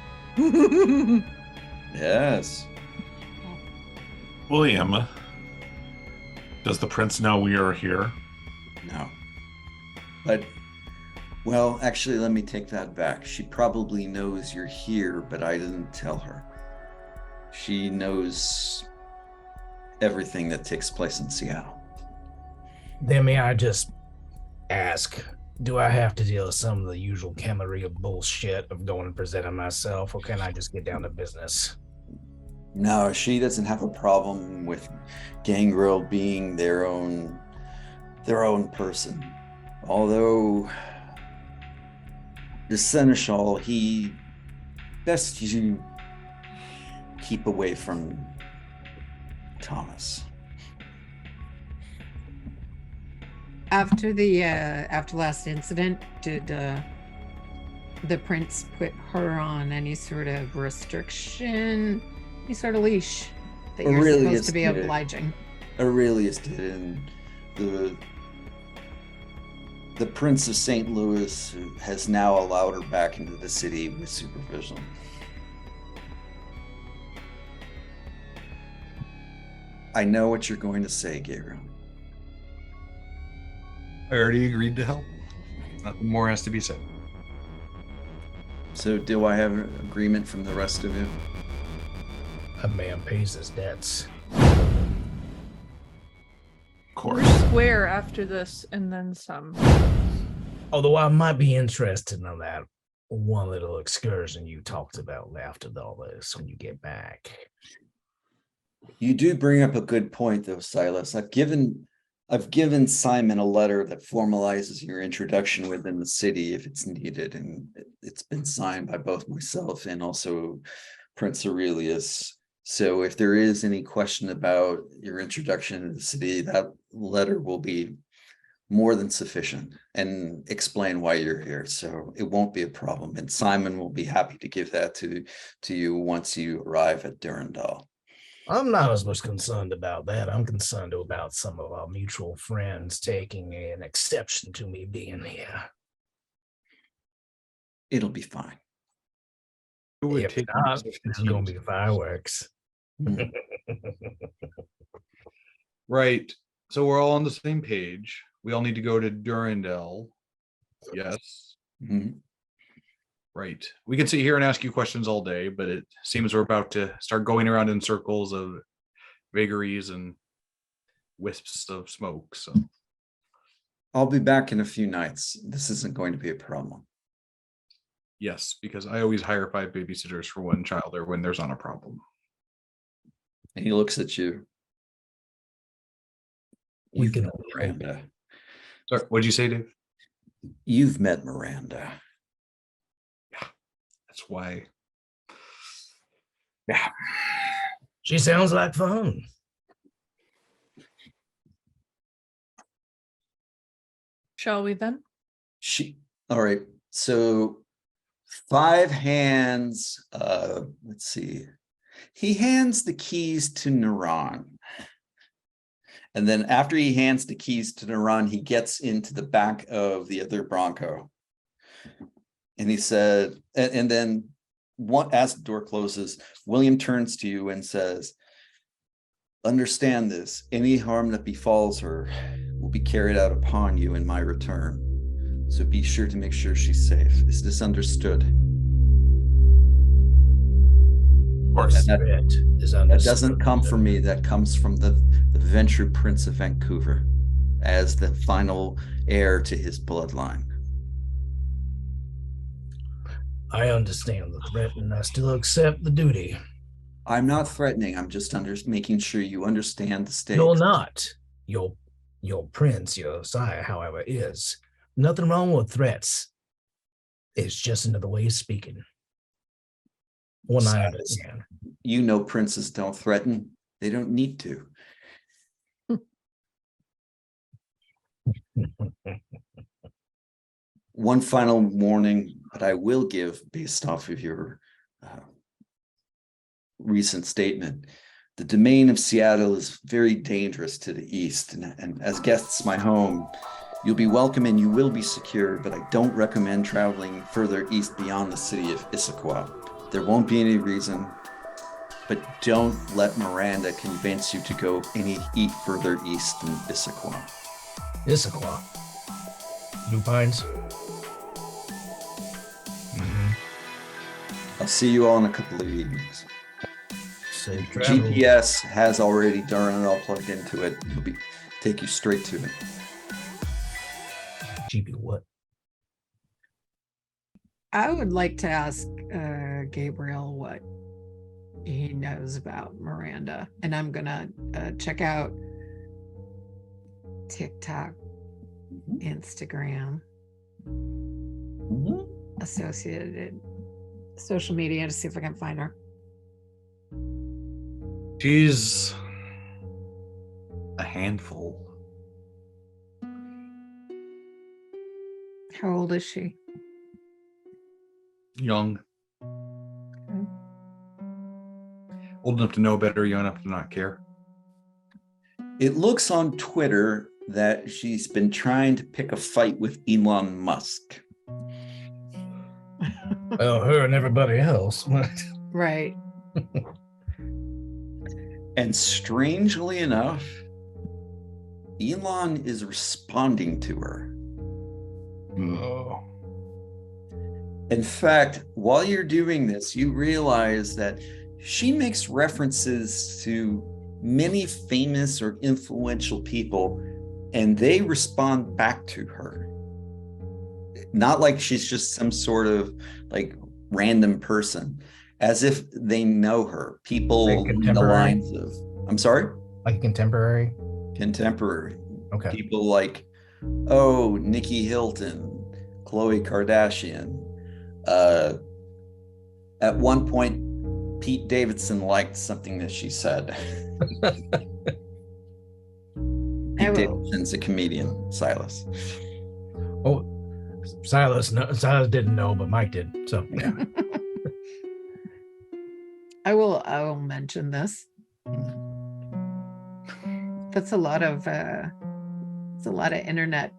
Yes. William, does the prince know we are here? No. But, well, actually, let me take that back. She probably knows you're here, but I didn't tell her. She knows everything that takes place in Seattle. Then may I just ask, do I have to deal with some of the usual camarilla bullshit of going and presenting myself, or can I just get down to business? No, she doesn't have a problem with Gangrel being their own person. Although the seneschal, he best you keep away from Thomas. After last incident, did the prince put her on any sort of restriction, any sort of leash that you're Aurelius supposed to be did. obliging? Aurelius did, and the Prince of St. Louis has now allowed her back into the city with supervision. I know what you're going to say, Gabriel. I already agreed to help. Nothing more has to be said. So do I have an agreement from the rest of you? A man pays his debts. Of We're course. square after this and then some. Although I might be interested in that one little excursion you talked about after all this when you get back. You do bring up a good point, though, Silas. I've given Simon a letter that formalizes your introduction within the city if it's needed, and it's been signed by both myself and also Prince Aurelius. So if there is any question about your introduction to the city, that letter will be more than sufficient and explain why you're here. So it won't be a problem. And Simon will be happy to give that to you once you arrive at Durandal. I'm not as much concerned about that. I'm concerned about some of our mutual friends taking an exception to me being here. It'll be fine. It would If take not, it's going to be fireworks. Mm. Right. So we're all on the same page. We all need to go to Durandal. Yes. Mhm. Right. We can sit here and ask you questions all day, but it seems we're about to start going around in circles of vagaries and wisps of smoke. So I'll be back in a few nights. This isn't going to be a problem. yes, because I always hire 5 babysitters for one child or when there's not a problem. And he looks at you. We You've can met only hope. Miranda. Sorry, what'd you say, Dave? You've met Miranda. That's why. Yeah. She sounds like fun. Shall we then? All right. So 5 hands. Let's see. He hands the keys to Naran. And then after he hands the keys to Naran, he gets into the back of the other Bronco. And he said, and then as the door closes, William turns to you and says, understand this, any harm that befalls her will be carried out upon you in my return. So be sure to make sure she's safe. Is this understood? Of course. And that Is That understood. doesn't come from me. That comes from the Ventrue Prince of Vancouver as the final heir to his bloodline. I understand the threat, and I still accept the duty. I'm not threatening. I'm just making sure you understand the stakes. You're not. Your prince, your sire, however, is. Nothing wrong with threats. It's just another way of speaking. One I understand. You know princes don't threaten. They don't need to. One final warning that I will give based off of your recent statement. The domain of Seattle is very dangerous to the east, and as guests my home, you'll be welcome and you will be secure, but I don't recommend traveling further east beyond the city of Issaquah. There won't be any reason, but don't let Miranda convince you to go any further east than Issaquah. Issaquah. Blue Pines. I'll see you all in a couple of evenings. Safe travel. GPS has already done it all plugged into it. It'll take you straight to it. GB what? I would like to ask Gabriel what he knows about Miranda, and I'm gonna check out TikTok, Instagram, associated social media to see if I can find her. She's a handful. How old is she? Young. Okay. Old enough to know better, young enough to not care. It looks on Twitter that she's been trying to pick a fight with Elon Musk. Well, her and everybody else. Right. And strangely enough, Elon is responding to her. Oh. In fact, while you're doing this, you realize that she makes references to many famous or influential people, and they respond back to her. Not like she's just some sort of like random person, as if they know her. People Like in the contemporary? lines of, I'm sorry? Like contemporary? Contemporary. Okay. People like, oh, Nikki Hilton, Khloe Kardashian. At one point, Pete Davidson liked something that she said. Pete Davidson's a comedian, Silas. Oh, Silas didn't know, but Mike did. So Yeah. I will mention this. That's a lot of internet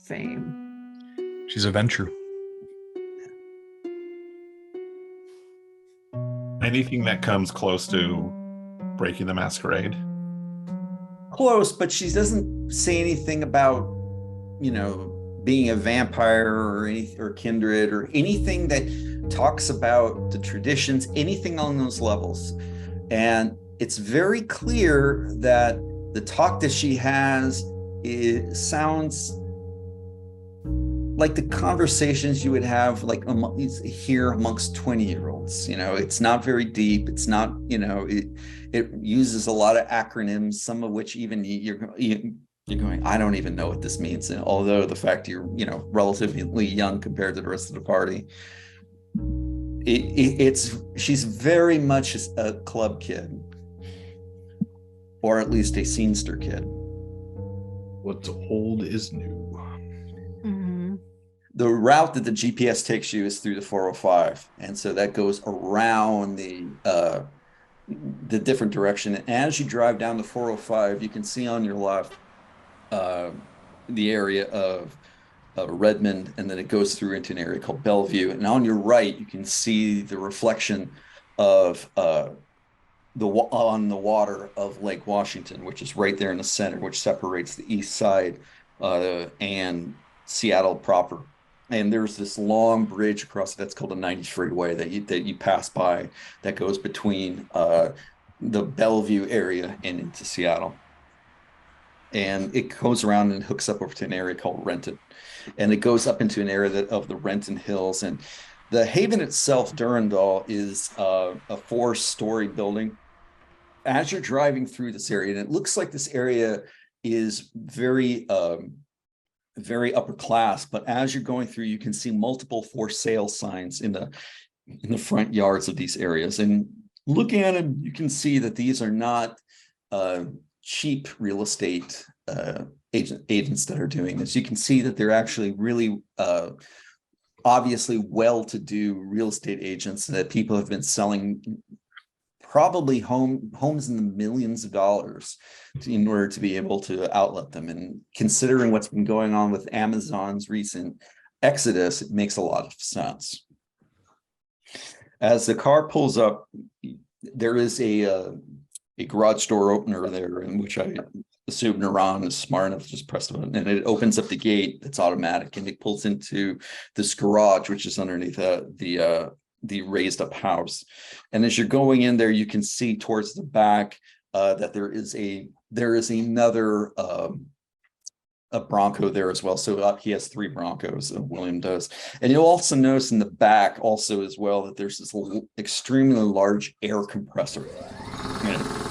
fame. She's a Ventrue. Anything that comes close to breaking the masquerade. Close, but she doesn't say anything about, being a vampire or or kindred or anything that talks about the traditions, anything on those levels. And it's very clear that the talk that she has sounds like the conversations you would have like here amongst 20-year-olds. It's not very deep. It's not, it uses a lot of acronyms, some of which even you're going, I don't even know what this means. And although the fact you're, relatively young compared to the rest of the party, she's very much a club kid, or at least a scenester kid. What's old is new. Mhm. The route that the GPS takes you is through the 405, and so that goes around the different direction. And as you drive down the 405, you can see on your left the area of Redmond, and then it goes through into an area called Bellevue. And on your right, you can see the reflection of on the water of Lake Washington, which is right there in the center, which separates the east side and Seattle proper. And there's this long bridge across that's called the 90 freeway that you pass by that goes between the Bellevue area and into Seattle. And it goes around and hooks up over to an area called Renton. And it goes up into an area of the Renton Hills. And the Haven itself, Durandal, is a 4-story building. As you're driving through this area, and it looks like this area is very very upper class, but as you're going through, you can see multiple for sale signs in the front yards of these areas. And looking at them, you can see that these are not cheap real estate agents that are doing this. You can see that they're actually really obviously well-to-do real estate agents that people have been selling probably homes in the millions of dollars in order to be able to outlet them. And considering what's been going on with Amazon's recent exodus, it makes a lot of sense. As the car pulls up, there is a garage door opener there, in which I assume Naran is smart enough to just press the button, and it opens up the gate that's automatic, and it pulls into this garage, which is underneath the raised up house. And as you're going in there, you can see towards the back that there is another a Bronco there as well. So he has 3 Broncos, William does. And you'll also notice in the back also as well that there's this extremely large air compressor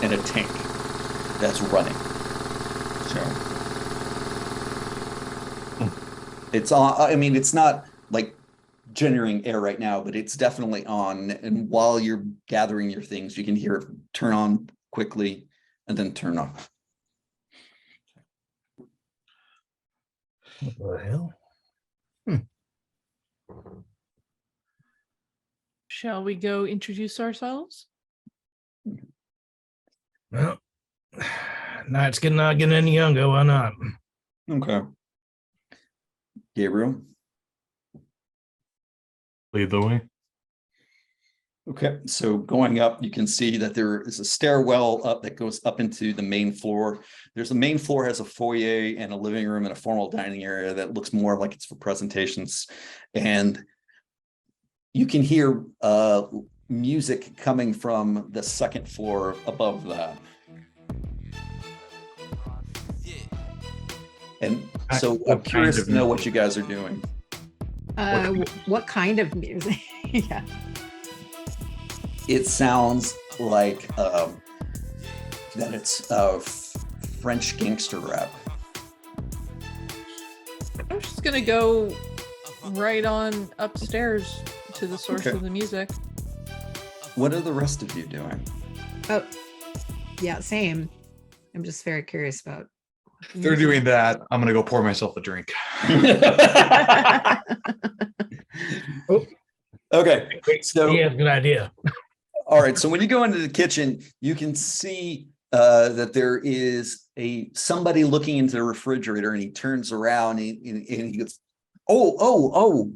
and a tank that's running. So it's on. I mean, it's not like generating air right now, but it's definitely on. And while you're gathering your things, you can hear it turn on quickly and then turn off. What the hell? Shall we go introduce ourselves? Well, night's not getting any younger. Why not? Okay. Gabriel. Lead the way. Okay, so going up, you can see that there is a stairwell up that goes up into the main floor. There's the main floor has a foyer and a living room and a formal dining area that looks more like it's for presentations. And you can hear music coming from the second floor above that. And so I'm curious to know what you guys are doing. What kind of music? Yeah. It sounds like that it's French gangster rap. I'm just gonna go right on upstairs to the source Okay. of the music. What are the rest of you doing? Oh, yeah, same. I'm just very curious about. If they're doing that, I'm gonna go pour myself a drink. Okay, so Yeah, good idea. all right. So when you go into the kitchen, you can see that there is somebody looking into the refrigerator, and he turns around and he goes, "Oh,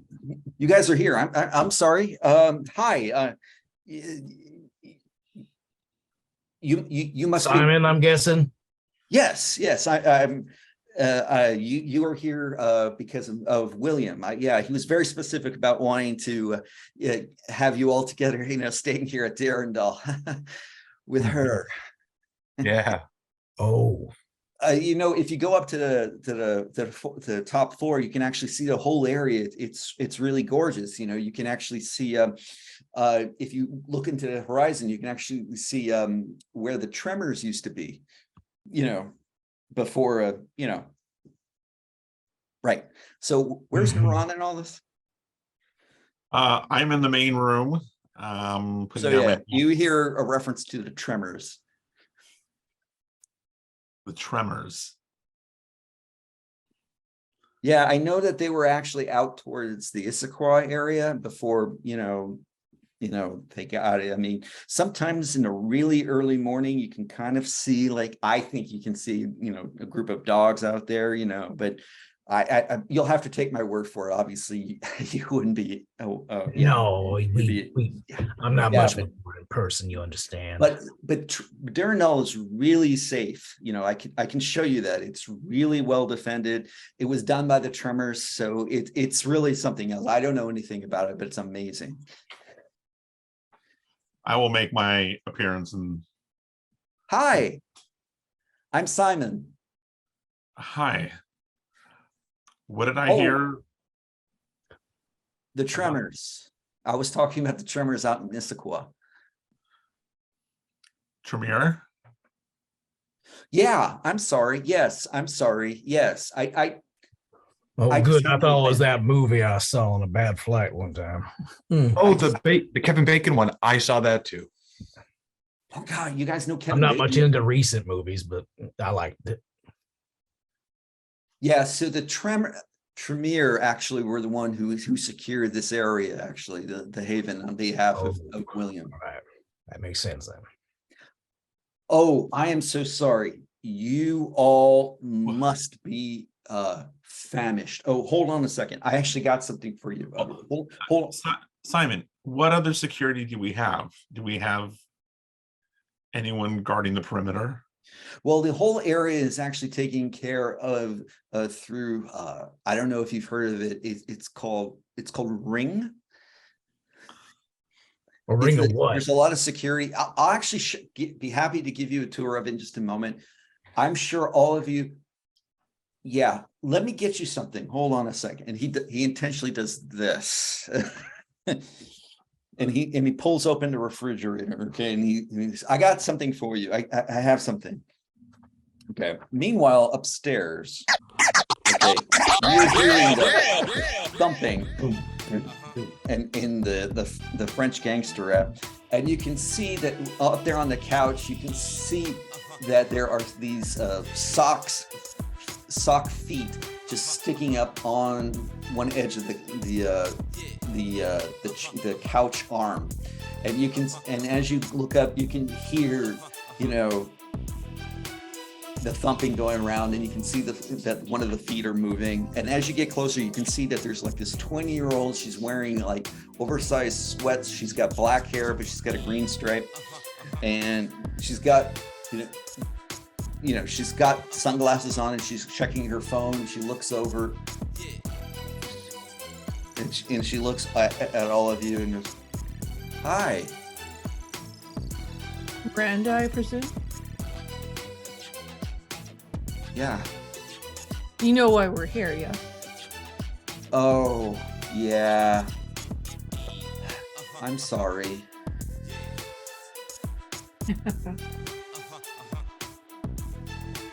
you guys are here. I'm sorry. Hi. You must be Simon, I'm guessing. Yes. I'm You are here because of William. Yeah, he was very specific about wanting to have you all together, staying here at Darendal with her. Yeah. Oh, If you go up to the top floor, you can actually see the whole area. It's really gorgeous. You can actually see if you look into the horizon, you can actually see where the tremors used to be. Before right. So where's Naran in all this? I'm in the main room. So Putting out yeah, my, you hear a reference to the tremors. the tremors. Yeah, I know that they were actually out towards the Issaquah area before, they got it. I mean, sometimes in a really early morning, you can kind of see, like, I think you can see, a group of dogs out there, but you'll have to take my word for it. Obviously, you wouldn't be. no, I'm not Yeah, much of a morning person, you understand. But Darnell is really safe. I can show you that it's really well defended. It was done by the Tremors, so it's really something else. I don't know anything about it, but it's amazing. I will make my appearance and Hi, I'm Simon. hi. What did I Oh. hear? The Tremors. I was talking about the Tremors out in Issaquah. Tremere? Yeah, I'm sorry. Yes, I'm sorry. Yes, Oh, I good. just I wanted thought to it was thank that movie I saw on a bad flight one time. Oh, the Kevin Bacon one. I saw that too. Oh God, you guys know I'm Kevin not Bacon? much into recent movies, but I liked it. Yeah, so the Tremere actually were the one who secured this area, actually, the haven on behalf of William. All right. That makes sense then. Oh, I am so sorry. You all must be famished. Oh, hold on a second. I actually got something for you. Hold on. Simon, what other security do we have? Do we have anyone guarding the perimeter? Well, the whole area is actually taken care of through I don't know if you've heard of it. It's called Ring. Or ring of what? There's a lot of security. I'll actually be happy to give you a tour of it in just a moment. I'm sure all of you. Yeah, let me get you something. Hold on a second. And he intentionally does this. And he pulls open the refrigerator. Okay, and he's, I got something for you. I have something. Okay. Meanwhile, upstairs, okay, you're hearing the thumping and in the French gangster rap, and you can see that up there on the couch, you can see that there are these sock feet just sticking up on one edge of the couch arm, and as you look up, you can hear, the thumping going around, and you can see that one of the feet are moving. And as you get closer, you can see that there's like this 20-year-old. She's wearing like oversized sweats. She's got black hair, but she's got a green stripe, and she's got, she's got sunglasses on, and she's checking her phone. And she looks over, and she looks at all of you and goes, "Hi." Miranda, I presume. Yeah. You know why we're here, yeah? Oh, yeah. I'm sorry.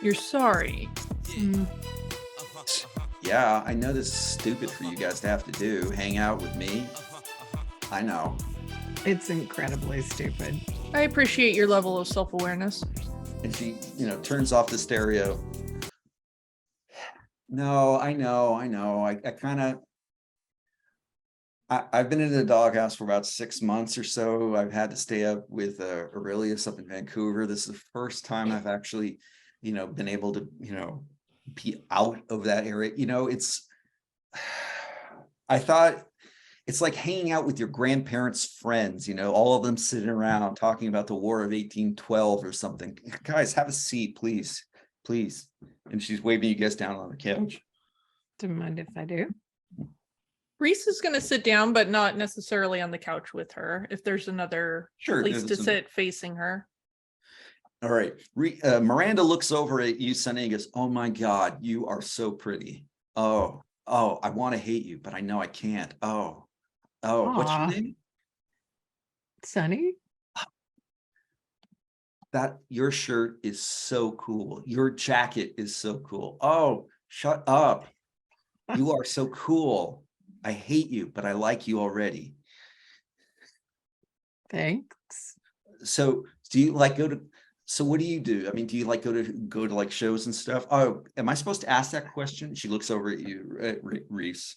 You're sorry. Yeah, I know this is stupid for you guys to have to do. Hang out with me. I know. It's incredibly stupid. I appreciate your level of self-awareness. And she, turns off the stereo. No, I know. I kind of, I've been in the doghouse for about 6 months or so. I've had to stay up with Aurelius up in Vancouver. This is the first time I've actually, been able to, be out of that area. I thought it's like hanging out with your grandparents' friends, all of them sitting around talking about the War of 1812 or something. Guys, have a seat, please. please. And she's waving you guys down on the couch. Don't mind if I do. Reese is going to sit down, but not necessarily on the couch with her. If there's another Sure. place to there's a- sit facing her. All right. Miranda looks over at you, Sonny, and goes, "Oh my God, you are so pretty. Oh, I want to hate you, but I know I can't. Oh, what's your Aw. name? Sunny? Your shirt is so cool. Your jacket is so cool. Oh, shut up. You are so cool. I hate you, but I like you already. Thanks. So do you like so what do you do? I mean, do you like go to like shows and stuff? Oh, am I supposed to ask that question? She looks over at you, Reese.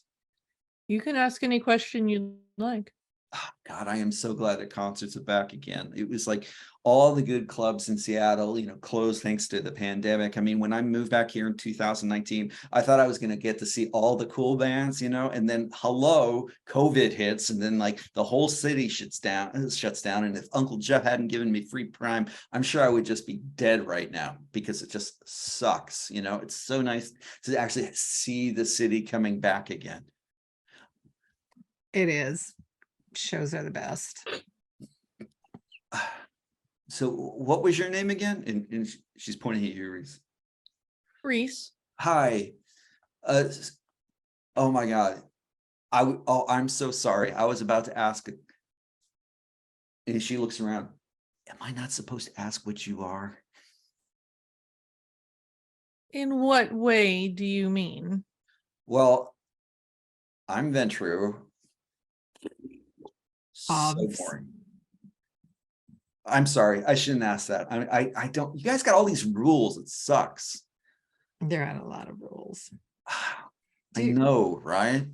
You can ask any question you'd like. Oh, God, I am so glad that concerts are back again. It was like all the good clubs in Seattle, closed thanks to the pandemic. I mean, when I moved back here in 2019, I thought I was going to get to see all the cool bands, and then COVID hits, and then like the whole city shuts down. And if Uncle Jeff hadn't given me free Prime, I'm sure I would just be dead right now because it just sucks. It's so nice to actually see the city coming back again. It is. Shows are the best. So what was your name again? And she's pointing at you, Reese. Reese. Hi. Oh my God. I'm so sorry. I was about to ask. And she looks around. Am I not supposed to ask what you are? In what way do you mean? Well, I'm Ventrue. So Obs. boring. I'm sorry. I shouldn't ask that. I don't. You guys got all these rules. It sucks. There are a lot of rules. I know, right?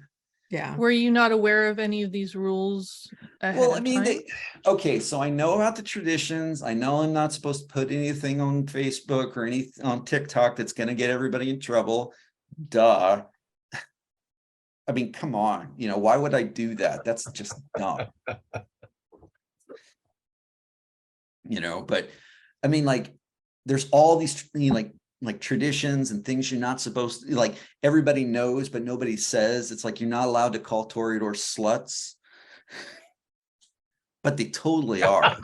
Yeah. Were you not aware of any of these rules ahead Well, of I mean, time? okay, so I know about the traditions. I know I'm not supposed to put anything on Facebook or anything on TikTok that's going to get everybody in trouble. Duh. I mean, come on. Why would I do that? That's just dumb. But I mean, like, there's all these, like traditions and things you're not supposed to, like, everybody knows, but nobody says. It's like you're not allowed to call Toreador sluts. But they totally are.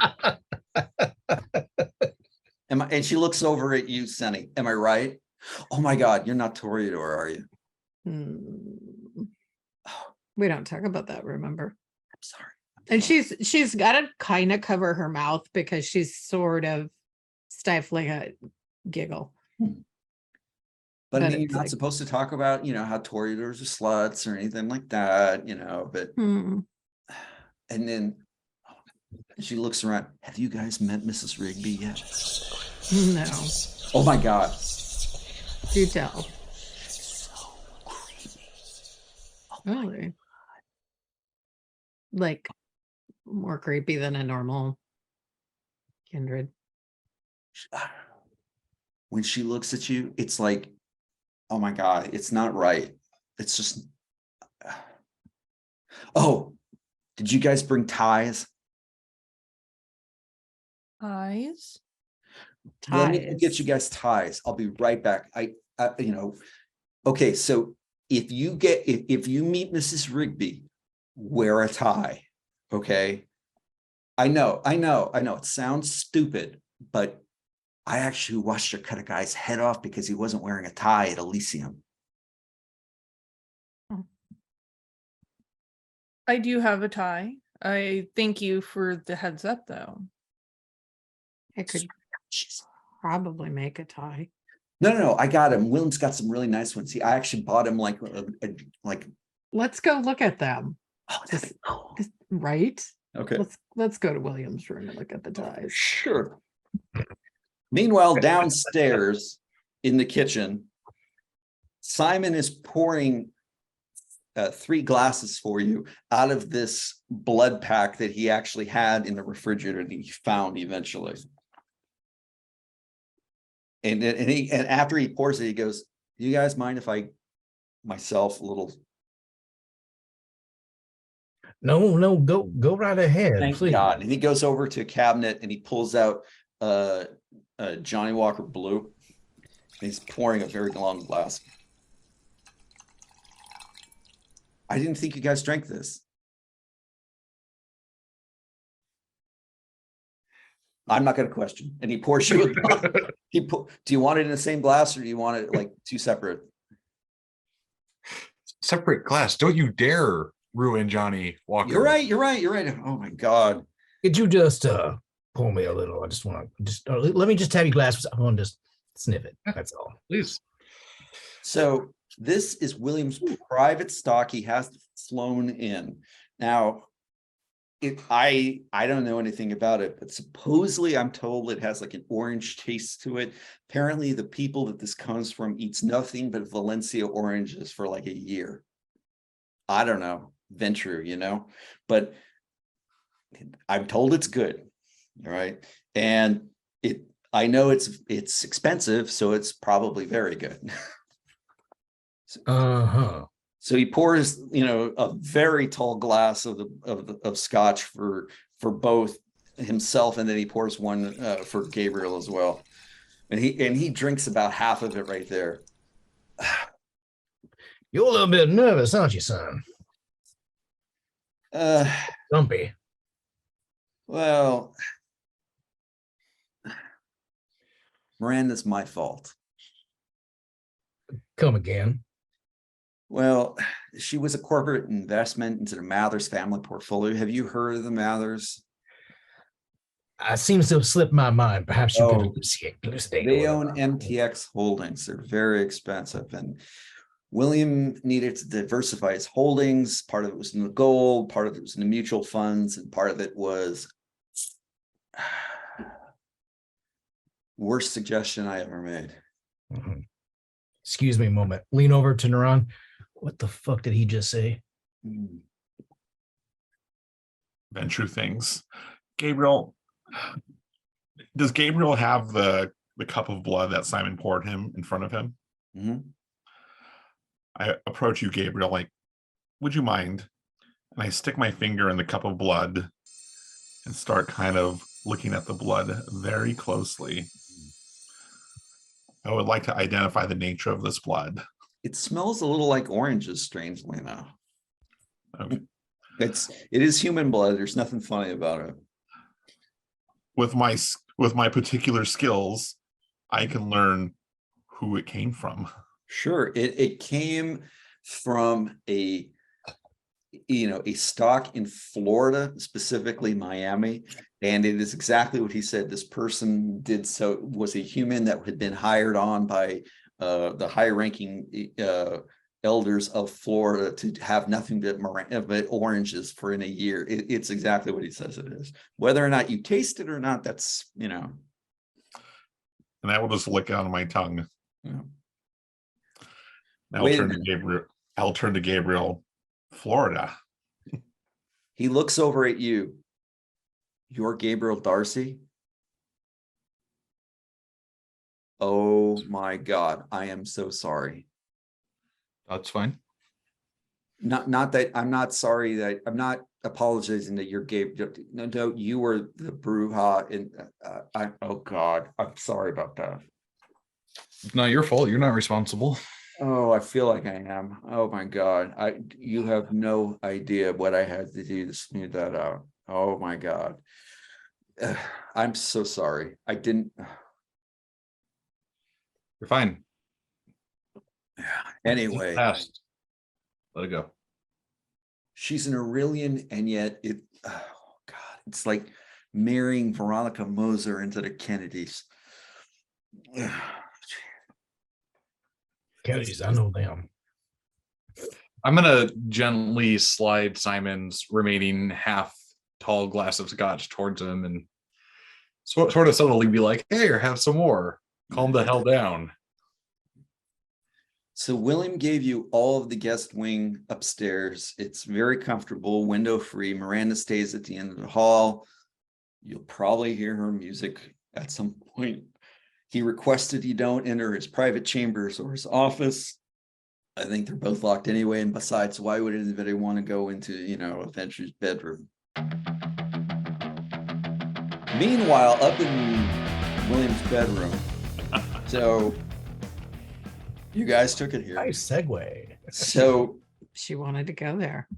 And she looks over at you, Sunny. Am I right? Oh my God, you're not Toreador, are you? We don't talk about that, remember? I'm sorry. And she's got to kind of cover her mouth because she's sort of stifling a giggle. But I But mean, you're it's not like- supposed to talk about, how Toreadors are sluts or anything like that, but and then she looks around. Have you guys met Mrs. Rigby yet? No. Oh my God. Do tell. So creepy. Really? Like more creepy than a normal kindred. When she looks at you, it's like, oh my God, it's not right. It's just, oh, did you guys bring ties? Eyes? Let me go get you guys ties. I'll be right back. Okay, so if you meet Mrs. Rigby, wear a tie. Okay. I know. It sounds stupid, but I actually watched her cut a guy's head off because he wasn't wearing a tie at Elysium. I do have a tie. I thank you for the heads up, though. I could probably make a tie. No. I got him. William's got some really nice ones. I actually bought him like. Let's go look at them. Oh, that'd be cool. Right? Okay. Let's go to William's room and look at the ties. Sure. Meanwhile, downstairs in the kitchen, Simon is pouring 3 glasses for you out of this blood pack that he actually had in the refrigerator that he found eventually. And after he pours it, he goes, "Do you guys mind if I myself a little?" No, go right ahead, Thank please. God. And he goes over to a cabinet and he pulls out Johnny Walker Blue. He's pouring a very long glass. I didn't think you guys drank this. I'm not going to question. And he pours you a glass. Do you want it in the same glass or do you want it like two separate? Separate glass. Don't you dare ruin Johnny Walker. You're right. Oh my God. Could you just pour me a little? I just want to let me just have your glass. I want to just sniff it. That's all. Please. So this is William's private stock. He has flown in. Now, I don't know anything about it, but supposedly I'm told it has like an orange taste to it. Apparently, the people that this comes from eats nothing but Valencia oranges for like a year. I don't know, Ventrue, but I'm told it's good. All right, and I know it's expensive, so it's probably very good. So he pours, a very tall glass of scotch for both himself, and then he pours one for Gabriel as well, and he drinks about half of it right there. You're a little bit nervous, aren't you, son? Dumpy. Well, Miranda's my fault. Come again. Well, she was a corporate investment into the Mathers family portfolio. Have you heard of the Mathers? It seems to have slipped my mind. Perhaps you could elucidate. They own MTX Holdings. They're very expensive. And William needed to diversify his holdings. Part of it was in the gold, part of it was in the mutual funds, and part of it was worst suggestion I ever made. Mm-hmm. Excuse me a moment. Lean over to Naran. What the fuck did he just say? Ventrue things. Gabriel, does Gabriel have the cup of blood that Simon poured him in front of him? Mm-hmm. I approach you, Gabriel, like, would you mind? And I stick my finger in the cup of blood and start kind of looking at the blood very closely. I would like to identify the nature of this blood. It smells a little like oranges, strangely enough. Okay. It is human blood. There's nothing funny about it. With my particular skills, I can learn who it came from. Sure, it came from a stock in Florida, specifically Miami, and it is exactly what he said. This person was a human that had been hired on by the high-ranking elders of Florida to have nothing but oranges for in a year. It's exactly what he says it is. Whether or not you taste it or not, that's And I will just lick it on my tongue. Yeah. I'll turn to Gabriel. Florida. He looks over at you. You're Gabriel Darcy? Oh my God, I am so sorry. That's fine. Not that I'm not sorry that I'm not apologizing that you're Gabriel. No, you were the Bruja, and oh God, I'm sorry about that. It's not your fault. You're not responsible. Oh, I feel like I am. Oh my God. You have no idea what I had to do to smooth that out. Oh my God. I'm so sorry. I didn't. You're fine. Anyway. Past. Let it go. She's an Aurelian, and yet oh God, it's like marrying Veronica Moser into the Kennedys. Kennedys, I know them. I'm gonna gently slide Simon's remaining half tall glass of scotch towards him and sort of subtly be like, "Hey, or have some more. Calm the hell down." So William gave you all of the guest wing upstairs. It's very comfortable, window free. Miranda stays at the end of the hall. You'll probably hear her music at some point. He requested you don't enter his private chambers or his office. I think they're both locked anyway. And besides, why would anybody want to go into, Ventrue's bedroom? Meanwhile, up in William's bedroom, so You guys took it here. Nice segue. So, She wanted to go there.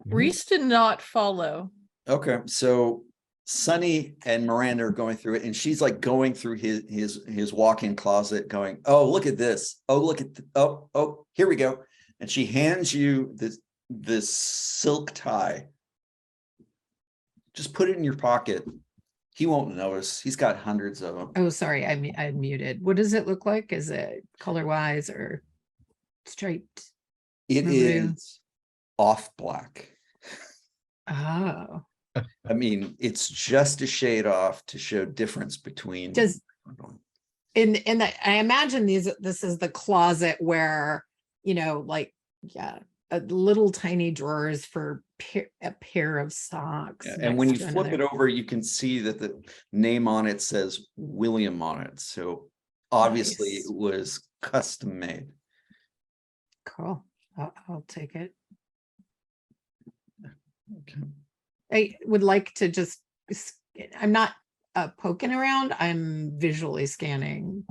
Reese did not follow. okay. So Sonny and Miranda are going through it, and she's like going through his walk-in closet, going, "Oh, look at this! Oh, look at oh, here we go!" And she hands you this silk tie. Just put it in your pocket. He won't notice. He's got hundreds of them. Oh, sorry, I muted. What does it look like? Is it color-wise or striped? It Maroon. is off black. Oh, I mean, it's just a shade off to show difference between. does in the I imagine this is the closet where, like, yeah, a little tiny drawers for a pair of socks. Yeah, and when you next to flip it another. over, you can see that the name on it says William on it. So obviously Nice. it was custom made. Cool. I'll take it. Okay. I would like to just, I'm not poking around. I'm visually scanning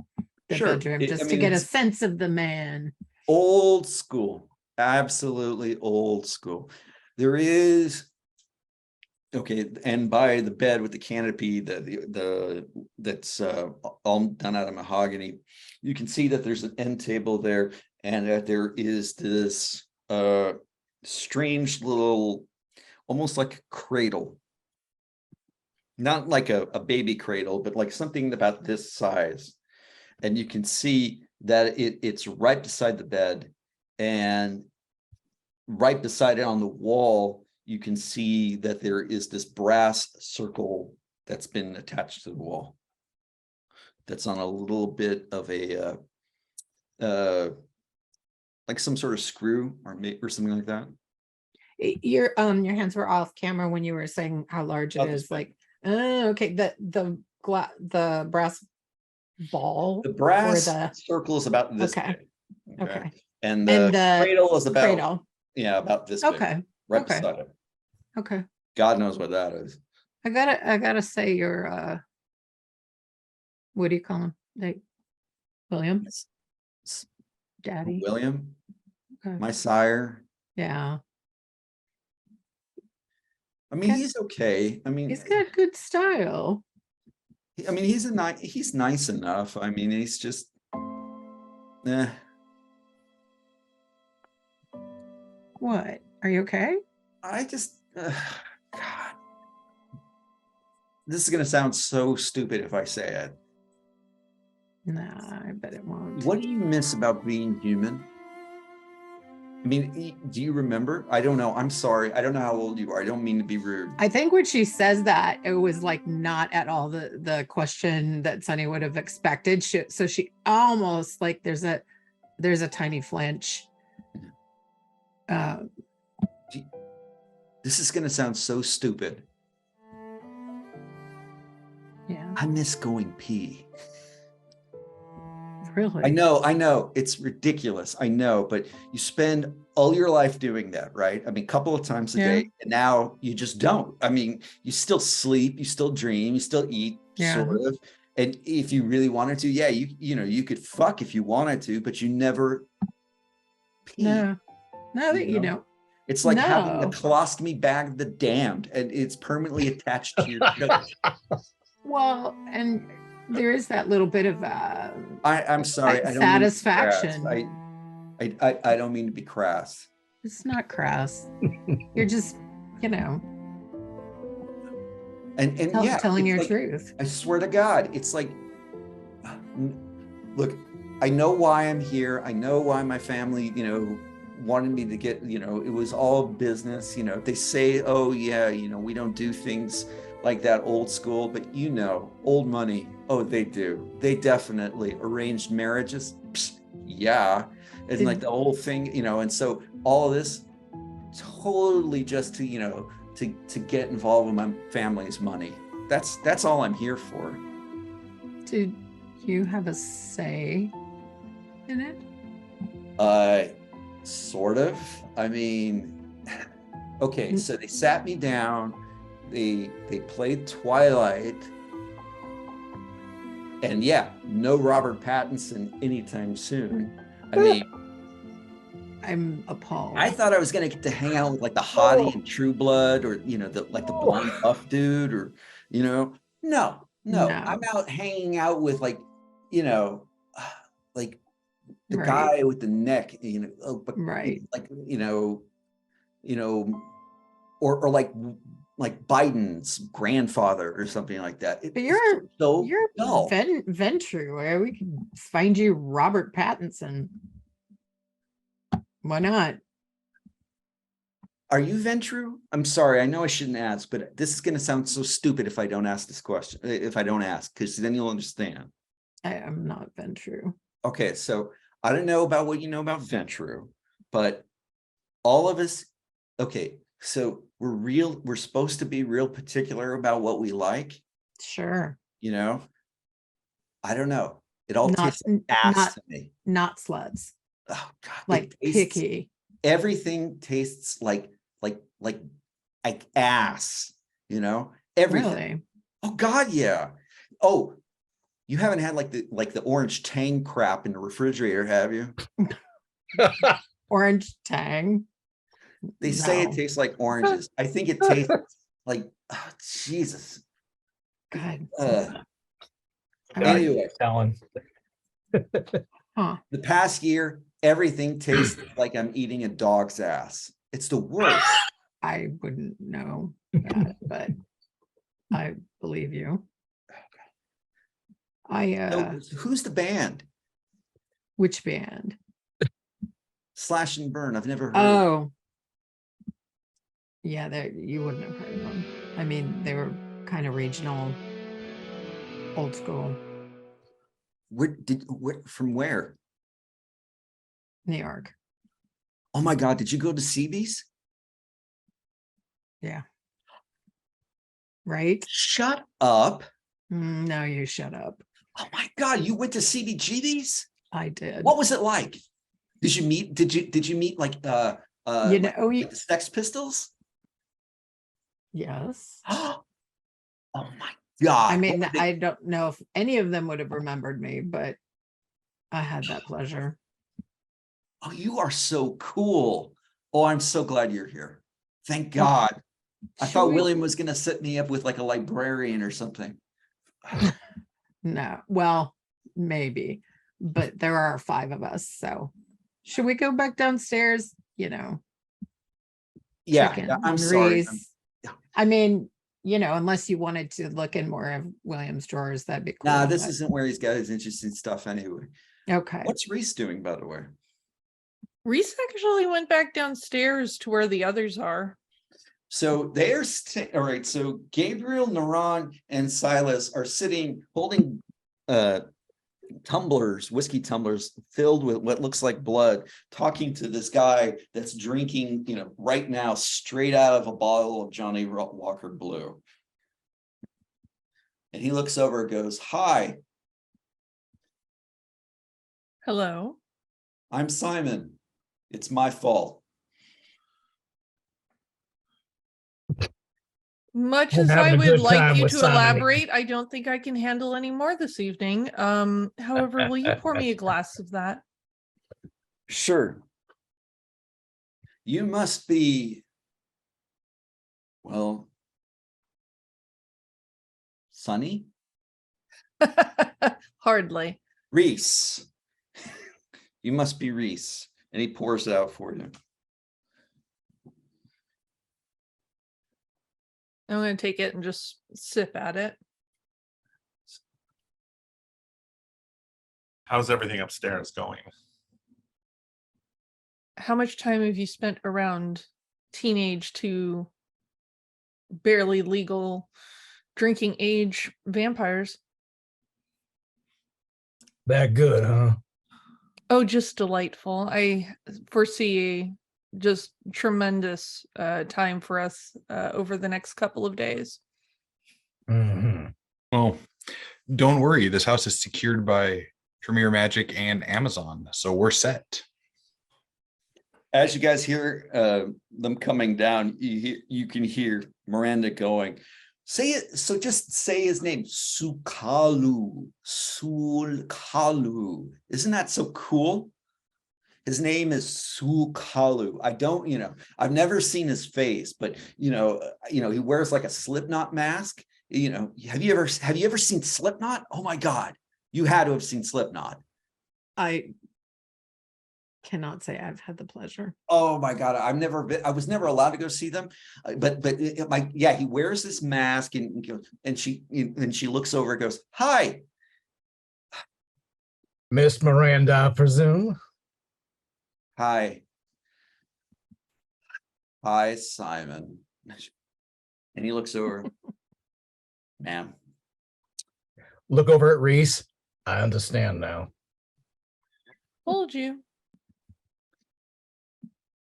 the Sure. bedroom I just to mean, get a it's sense of the man. old school, absolutely old school. There is, okay, and by the bed with the canopy, that's all done out of mahogany, you can see that there's an end table there, and that there is this strange little, almost like a cradle, not like a baby cradle, but like something about this size. And you can see that it's right beside the bed, and right beside it on the wall, you can see that there is this brass circle that's been attached to the wall. That's on a little bit of a like some sort of screw or something like that. Your hands were off camera when you were saying how large it Oh, this is. Like, oh, okay, the brass ball. The brass the circle is about this Okay. big. Okay. And And the the cradle is about cradle. yeah, about this big, Okay. right Okay. beside it. Okay. God knows what that is. I gotta say your what do you call him? Like William? S- Daddy? William, Okay. my sire. Yeah. I mean, Okay. he's okay. I mean, He's got good style. he's nice enough. I mean, he's just What? Are you okay? I just God. This is gonna sound so stupid if I say it. Nah, I bet it won't. What do you miss about being human? I mean, do you remember? I don't know. I'm sorry. I don't know how old you are. I don't mean to be rude. I think when she says that, it was like not at all the question that Sunny would have expected. So she almost like there's a tiny flinch. This is gonna sound so stupid. Yeah, I miss going pee. really. I know. It's ridiculous. I know, but you spend all your life doing that, right? I mean, a couple of times a day, and now you just don't. I mean, you still sleep, you still dream, you still eat, sort of. And if you really wanted to, yeah, you could fuck if you wanted to, but you never pee. No, that you know. It's like having the No. colostomy bag, the damned, and it's permanently attached to your chest. Well, and there is that little bit of I'm sorry. I don't satisfaction. Mean to be crass. I don't mean to be crass. It's not crass. You're just, And telling it's your like, truth. I swear to God, it's like, look, I know why I'm here. I know why my family, wanted me to get, it was all business. They say, oh yeah, we don't do things like that old school, but old money. Oh, they do. They definitely arranged marriages. Psst, yeah. And like the whole thing, and so all of this totally just to, to get involved with my family's money. That's all I'm here for. Did you have a say in it? Sort of. I mean, okay, so they sat me down, they played Twilight, and yeah, no Robert Pattinson anytime soon. I mean, I'm appalled. I thought I was gonna get to hang out with like the hottie and True Blood, or the blonde buff dude, or no. No. I'm out hanging out with like like the Right. guy with the neck, Right. like or like Biden's grandfather or something like that. But you're so dull. Ventrue, where we could find you Robert Pattinson. Why not? Are you Ventrue? I'm sorry, I know I shouldn't ask, but this is going to sound so stupid if I don't ask this question. If I don't ask, because then you'll understand. I am not Ventrue. Okay, so I don't know about what you know about Ventrue, but all of us. Okay, so we're supposed to be real particular about what we like. Sure. I don't know. It all tastes like ass to me. Not sluts. Oh God, Like picky. Everything tastes like ass. Everything. Really? Oh God, yeah. Oh, you haven't had like the orange Tang crap in the refrigerator, have you? Orange Tang. They say it No. tastes like oranges. I think it tastes like, oh, Jesus. God. Anyway, Alan. Huh. the past year, everything tastes like I'm eating a dog's ass. It's the worst. I wouldn't know that, but I believe you. So who's the band? Which band? Slash and Burn. I've never heard. Oh. Yeah, you wouldn't have heard of them. I mean, they were kind of regional, old school. From where? New York. Oh my God, did you go to CB's? Yeah. Right? Shut up. No, you shut up. Oh my God, you went to CBGB's? I did. What was it like? Did you meet like like the Sex Pistols? Yes. Oh my God. I mean, I don't know if any of them would have remembered me, but I had that pleasure. Oh, you are so cool. Oh, I'm so glad you're here. Thank God. I thought William was going to set me up with like a librarian or something. No, well, maybe, but there are 5 of us. So should we go back downstairs? Yeah, Chicken I'm and sorry. Reese. I mean, unless you wanted to look in more of William's drawers, that'd be cool. Nah, this isn't where he's got his interesting stuff anyway. Okay. What's Reese doing, by the way? Reese actually went back downstairs to where the others are. So they're all right. So Gabriel, Naran, and Silas are sitting holding tumblers, whiskey tumblers filled with what looks like blood, talking to this guy that's drinking, right now, straight out of a bottle of Johnny Walker Blue. And he looks over and goes, "Hi, Hello. I'm Simon. It's my fault." Much I'm as I having a would good like time you with to Simon. elaborate, I don't think I can handle any more this evening. However, will you pour me a glass of that? Sure. You must be, well, Sonny? Hardly. Reese. You must be Reese. And he pours it out for you. I'm going to take it and just sip at it. How's everything upstairs going? How much time have you spent around teenage to barely legal drinking age vampires? That good, huh? Oh, just delightful. I foresee just tremendous time for us over the next couple of days. Mm-hmm. Well, don't worry. This house is secured by Premier Magic and Amazon, so we're set. As you guys hear them coming down, you can hear Miranda going, "Say it." So just say his name, Sukalu. Sulkalu. Isn't that so cool? His name is Sukalu. I don't, I've never seen his face, but he wears like a Slipknot mask. Have you ever seen Slipknot? Oh my God, you had to have seen Slipknot. I cannot say I've had the pleasure. Oh my God, I was never allowed to go see them, but he wears this mask and she looks over and goes, "Hi, Miss Miranda, I presume. hi, Simon." And he looks over, "Ma'am." Look over at Reese. I understand now. Told you.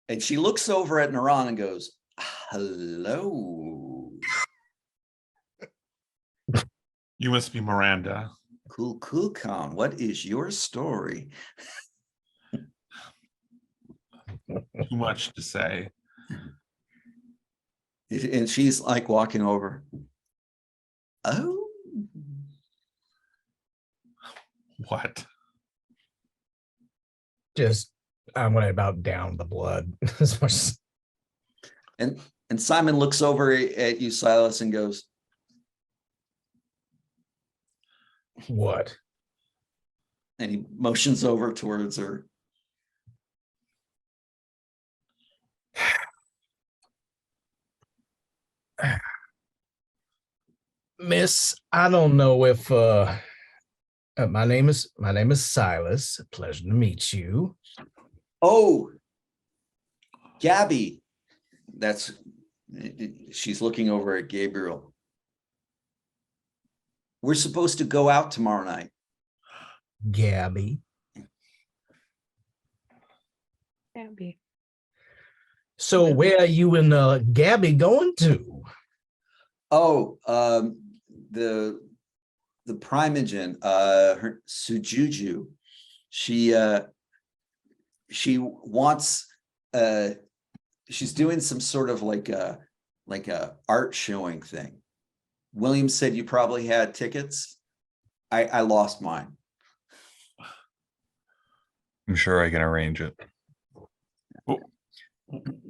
And she looks over at Naran and goes, "Hello." You must be Miranda. Cool, Con. What is your story? Too much to say. And she's like walking over. Oh. What? Just, I'm going to about down the blood as much as. And Simon looks over at you, Silas, and goes, What? and he motions over towards her. Miss, I don't know if my name is Silas. Pleasure to meet you. Oh, Gabby. She's looking over at Gabriel. We're supposed to go out tomorrow night. Gabby. Gabby. So where are you and Gabby going to? Oh, the primogen, her Sujuju. She wants she's doing some sort of like a art showing thing. William said you probably had tickets. I lost mine. I'm sure I can arrange it.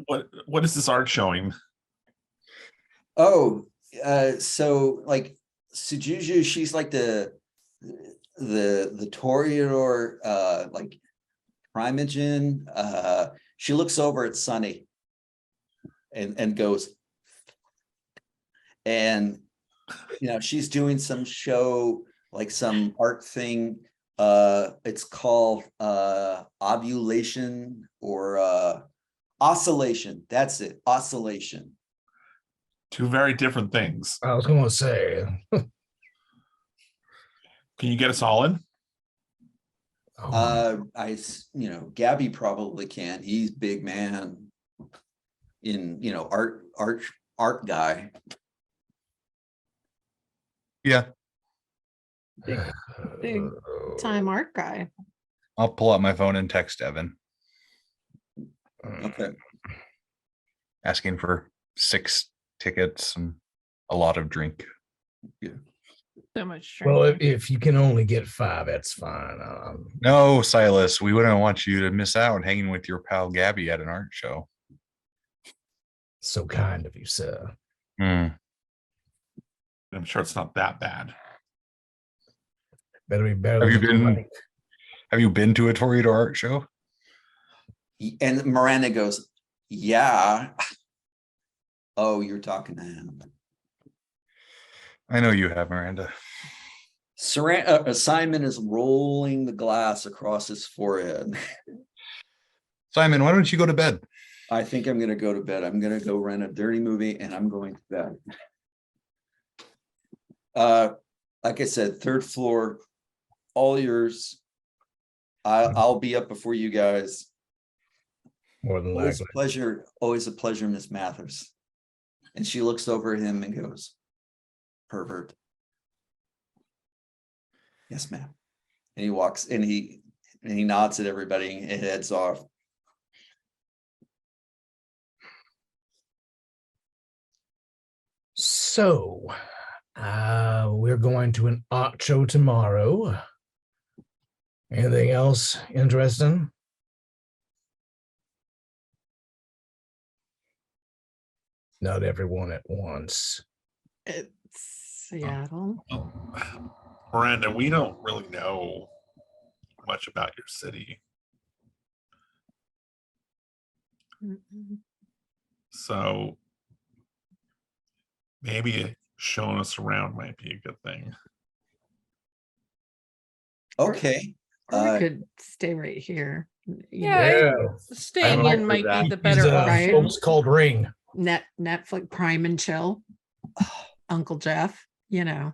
What is this art showing? Oh, so like Sujuju, she's like the Toreador, like primogen. She looks over at Sunny and goes, and she's doing some show, like some art thing. It's called ovulation or oscillation. That's it, oscillation. Two very different things. I was going to say. Can you get us all in? Gabby probably can. He's big man in art guy. Yeah, Big time art guy. I'll pull out my phone and text Evan Okay. asking for 6 tickets and a lot of drink. So much. Well, drinking. if you can only get 5, that's fine. No, Silas, we wouldn't want you to miss out hanging with your pal Gabby at an art show. So kind of you, sir. Hmm. I'm sure it's not that bad. Better be better. Have you been to a Toreador art show? And Miranda goes, "Yeah." Oh, you're talking to him. I know you have, Miranda. Simon is rolling the glass across his forehead. Simon, why don't you go to bed? I think I'm going to go to bed. I'm going to go rent a dirty movie and I'm going to bed. Like I said, 3rd floor, all yours. I'll be up before you guys. More than Always a likely. pleasure. Always a pleasure, Miss Mathers. And she looks over at him and goes, "Pervert." "Yes, ma'am." And he walks and he nods at everybody and heads off. So, we're going to an art show tomorrow. Anything else interesting? Not everyone at once. It's Seattle. Oh, Miranda, we don't really know much about your city. Mm-mm. So maybe showing us around might be a good thing. Okay. Or we Uh, could stay right here. Yeah, staying like in might be that. the better Right. option. Folks called Ring. Netflix Prime and Chill. Uncle Jeff, you know.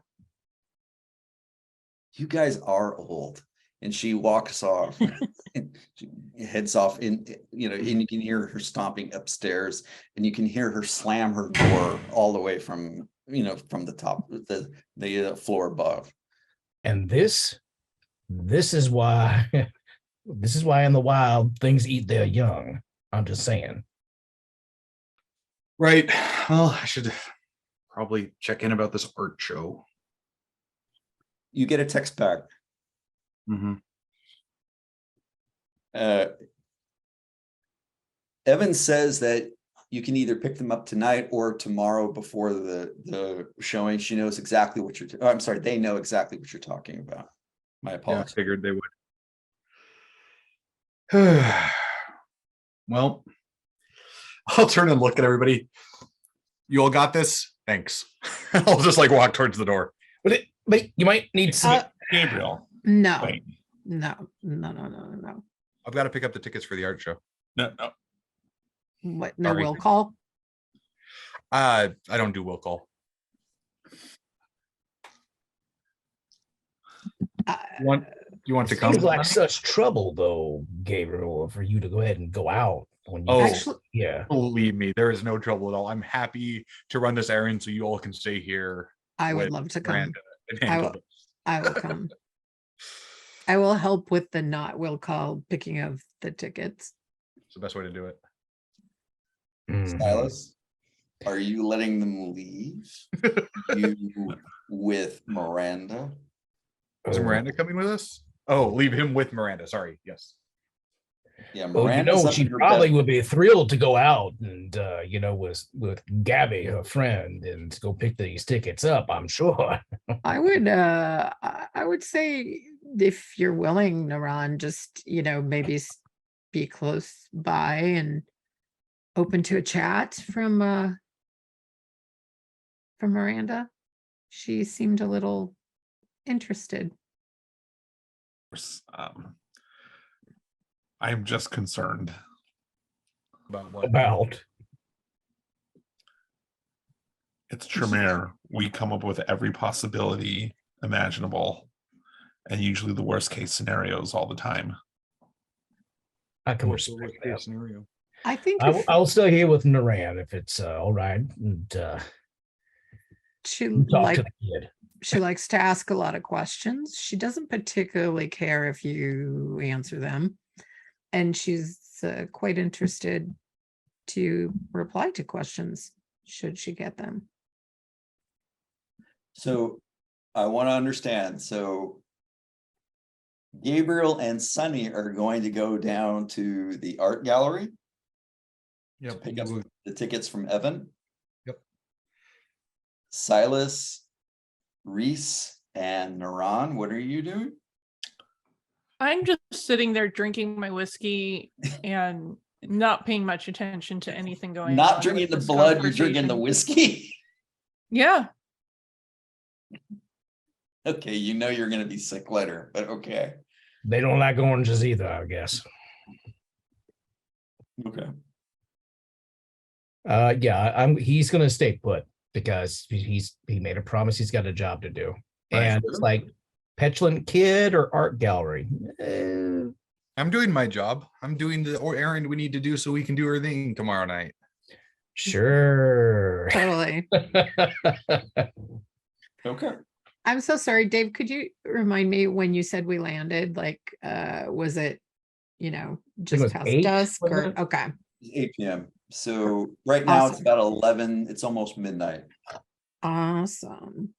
you guys are old. And she walks off and she heads off and you can hear her stomping upstairs and you can hear her slam her door all the way from the top, the floor above. And this is why this is why in the wild things eat their young. I'm just saying. Right. Well, I should probably check in about this art show. You get a text back. Mm-hmm. Evan says that you can either pick them up tonight or tomorrow before the showing. She knows exactly what I'm sorry, they know exactly what you're talking about. My Yeah, I apologies. figured they would. Well, I'll turn and look at everybody. You all got this? Thanks. I'll just like walk towards the door. But you might need some. Gabriel, No, wait. no. I've got to pick up the tickets for the art show. No. What? No Sorry. will call. I don't do will call. You want to come? Seems like such trouble, though, Gabriel, for you to go ahead and go out when you. Oh. Actually, Yeah. Believe me, there is no trouble at all. I'm happy to run this errand so you all can stay here. I would with love to come. Miranda and handle this. I will come. I will help with the not will call picking of the tickets. It's the best way to do it. Mhm. Silas, are you letting them leave? You with Miranda? Is Miranda coming with us? Oh, leave him with Miranda. Sorry. Yes. Yeah, Well, Miranda's up she in her probably bed. would be thrilled to go out and with Gabby, her friend, and go pick these tickets up. I'm sure. I would say if you're willing, Naran, just maybe be close by and open to a chat from Miranda. She seemed a little interested. I'm just concerned. About what? About. It's Tremere. We come up with every possibility imaginable, and usually the worst case scenarios all the time. I can What's the respect worst case that. scenario? I think I'll stay here with Naran if it's all right. And she talk to the kid. she likes to ask a lot of questions. She doesn't particularly care if you answer them. And she's quite interested to reply to questions should she get them. So I want to understand. So Gabriel and Sunny are going to go down to the art gallery to Yep. pick up the tickets from Evan. Yep. Silas, Reese, and Naran, what are you doing? I'm just sitting there drinking my whiskey and not paying much attention to anything going on. Not drinking with the this blood, you're drinking the conversation. whiskey. Yeah. Okay, you're going to be sick later, but okay. They don't like oranges either, I guess. Okay. Yeah, he's gonna stay put because he made a promise. He's got a job to do. Right. And it's like petulant kid or art gallery. I'm doing my job. I'm doing the errand we need to do so we can do our thing tomorrow night. Sure. Totally. Okay. I'm so sorry, Dave. Could you remind me when you said we landed? Like, was it, just was past 8, dusk or wasn't it? okay. 8 p.m. So right now it's Awesome. about 11. It's almost midnight. Awesome.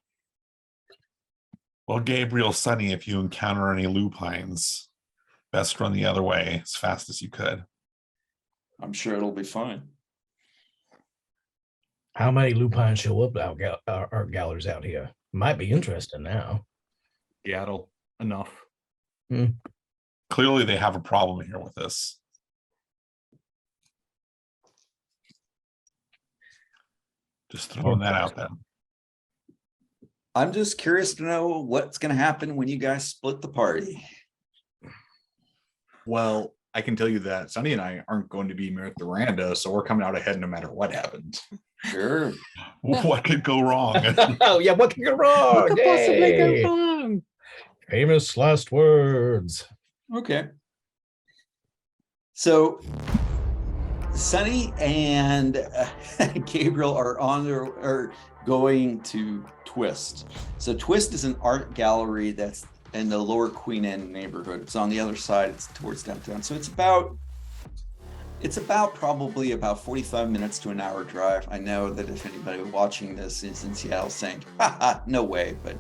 Well, Gabriel, Sunny, if you encounter any lupines, best run the other way as fast as you could. I'm sure it'll be fine. How many lupines show up at our galleries out here? Might be interesting now. Seattle, enough. Clearly, they have a problem here with this. Just throwing that out there. I'm just curious to know what's going to happen when you guys split the party. Well, I can tell you that Sonny and I aren't going to be Miranda, so we're coming out ahead no matter what happens. Sure. What could go wrong? Oh yeah, what can go wrong? What could possibly Yay! go wrong? Famous last words. Okay. So Sonny and Gabriel are going to Twist. So Twist is an art gallery that's in the Lower Queen Anne neighborhood. It's on the other side. It's towards downtown. So it's about probably about 45 minutes to an hour drive. I know that if anybody watching this is in Seattle saying, haha, no way, but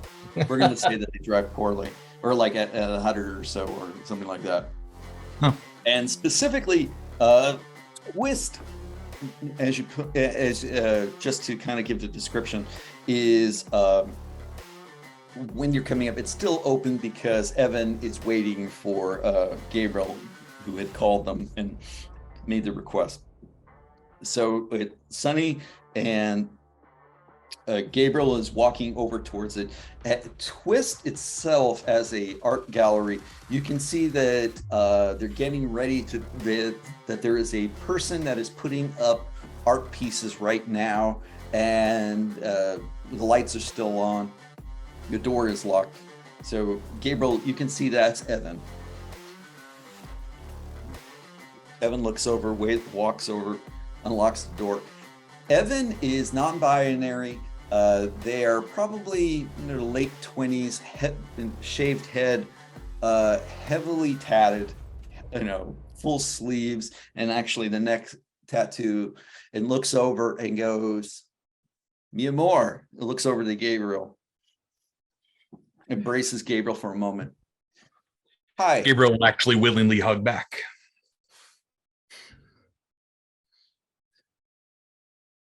we're going to say that they drive poorly, or like at 100 or so, or something like that. Huh. And specifically, Twist, as just to kind of give the description, is when you're coming up, it's still open because Evan is waiting for Gabriel, who had called them and made the request. So Sonny and Gabriel is walking over towards it. At Twist itself, as a art gallery, you can see that they're getting ready that there is a person that is putting up art pieces right now, and the lights are still on. The door is locked. So Gabriel, you can see that's Evan. Evan looks over, walks over, unlocks the door. Evan is non-binary. They are probably in their late 20s, shaved head, heavily tatted, full sleeves, and actually the neck tattoo, and looks over and goes, "Mi amor." It looks over to Gabriel. Embraces Gabriel for a moment. Hi. Gabriel will actually willingly hug back.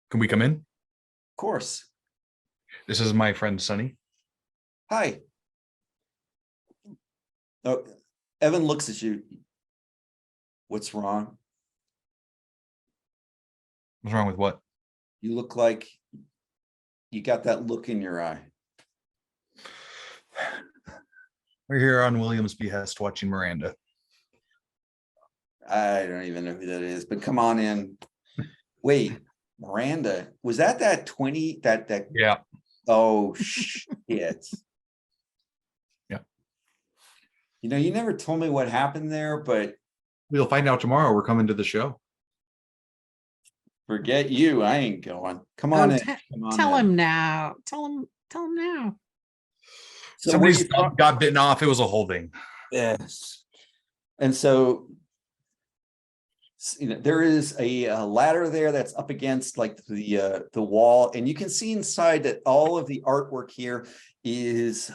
Can we come in? Of course. This is my friend Sonny. Hi. Oh, Evan looks at you. What's wrong? What's wrong with what? You look like you got that look in your eye. We're here on William's behest watching Miranda. I don't even know who that is, but come on in. Wait, Miranda, was that 20? That Yeah. Oh shit. Yeah. You never told me what happened there, but We'll find out tomorrow. We're coming to the show. forget you. I ain't going. Come on in. Come on Tell in. him now. Tell him now. So Somebody's where you from? got bitten off. It was a whole thing. Yes. And so there is a ladder there that's up against like the wall, and you can see inside that all of the artwork here is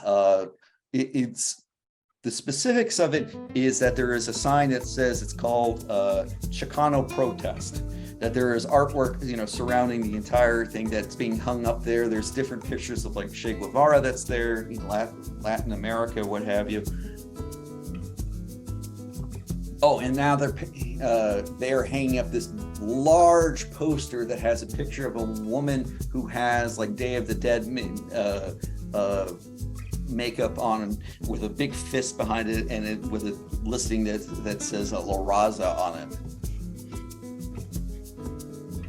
it's the specifics of it is that there is a sign that says it's called Chicano Protest, that there is artwork surrounding the entire thing that's being hung up there. There's different pictures of like Che Guevara that's there, Latin America, what have you. Oh, and now they're hanging up this large poster that has a picture of a woman who has like Day of the Dead makeup on, with a big fist behind it, and with a listing that says La Raza on it.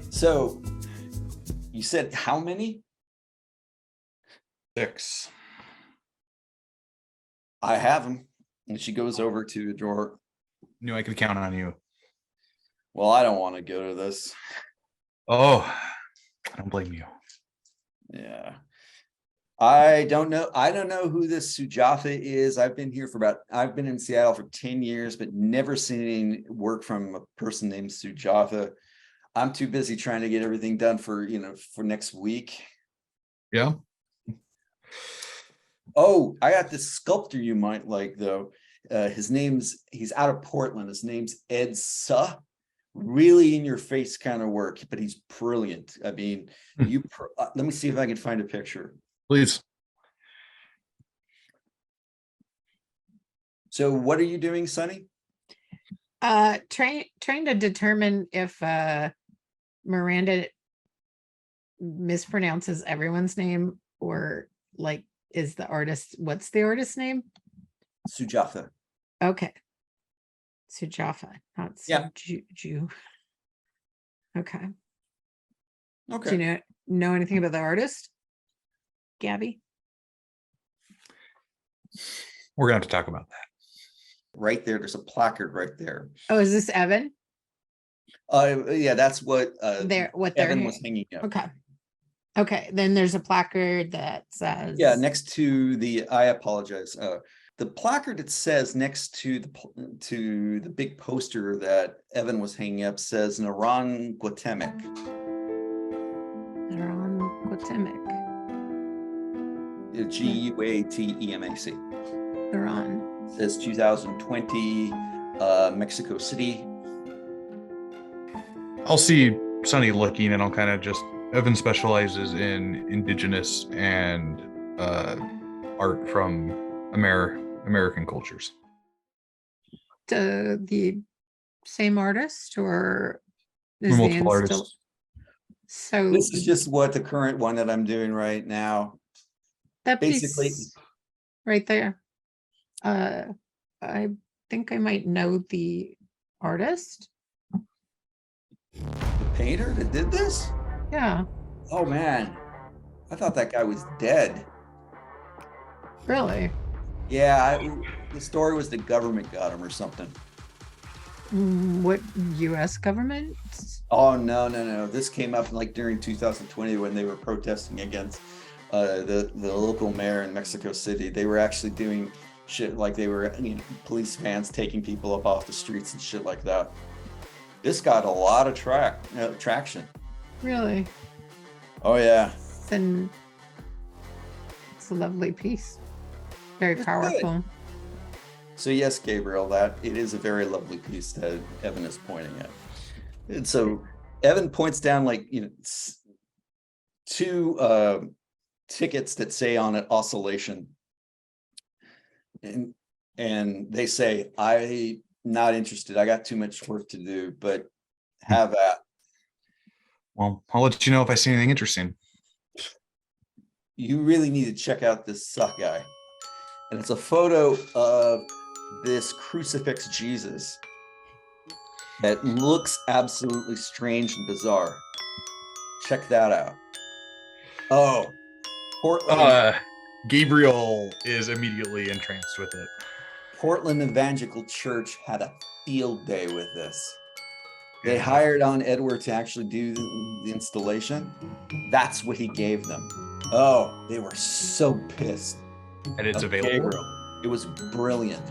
So you said how many? 6. I have them. And she goes over to a drawer. Knew I could count on you. Well, I don't want to go to this. Oh, I don't blame you. Yeah. I don't know who this Sujatha is. I've been in Seattle for 10 years, but never seen any work from a person named Sujatha. I'm too busy trying to get everything done for next week. Yeah. Oh, I got this sculptor you might like though. He's out of Portland. His name's Ed Suh, really in your face kind of work, but he's brilliant. I mean, let me see if I can find a picture. Please. So what are you doing, Sonny? Trying to determine if Miranda mispronounces everyone's name, or like, what's the artist's name? Sujatha. Okay. Sujatha, not Yeah. Jew. Okay. Okay. Do you know anything about the artist, Gabby? We're gonna have to talk about that. Right there's a placard right there. Oh, is this Evan? Yeah, that's what What Evan they're was hanging up. Okay. Okay, then there's a placard that says, Yeah, next to I apologize. The placard, it says next to the big poster that Evan was hanging up, says Naran Guatemek. Naran Guatemek. Guatemac. Naran. Says 2020, Mexico City. I'll see Sonny looking, and I'll kind of just. Evan specializes in indigenous and art from American cultures. The same artist, or is Multiple artists. So This is just what the current one that I'm doing right now. that basically piece right there. I think I might know the artist. The painter that did this? Yeah, Oh man, I thought that guy was dead. really. Yeah, the story was the government got him or something. What U.S. government? Oh no! This came up like during 2020 when they were protesting against the local mayor in Mexico City. They were actually doing shit like they were police vans taking people up off the streets and shit like that. This got a lot of traction. Really? Oh yeah. Then it's a lovely piece. Very It's powerful. So yes, Gabriel, that it is a very lovely piece that Evan is pointing at. And so Evan points down two tickets that say on it oscillation. And they say, I'm not interested. I got too much work to do, but have at. Well, I'll let you know if I see anything interesting. You really need to check out this suck guy. And it's a photo of this crucifix Jesus that looks absolutely strange and bizarre. Check that out. Oh, Portland. Gabriel is immediately entranced with it. Portland Evangelical Church had a field day with this. They hired on Edward to actually do the installation. That's what he gave them. Oh, they were so pissed. And it's available? Gabriel. It was brilliant.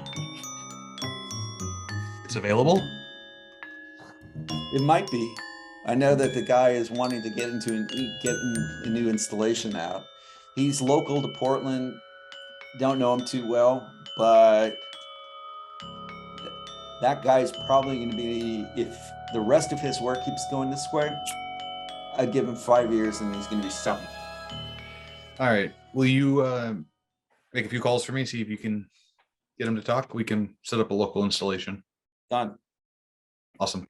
It's available? It might be. I know that the guy is wanting to get a new installation out. He's local to Portland. Don't know him too well, but that guy's probably going to be, if the rest of his work keeps going this way, I'd give him 5 years and he's going to be something. All right. Will you make a few calls for me? See if you can get him to talk. We can set up a local installation. Done. Awesome.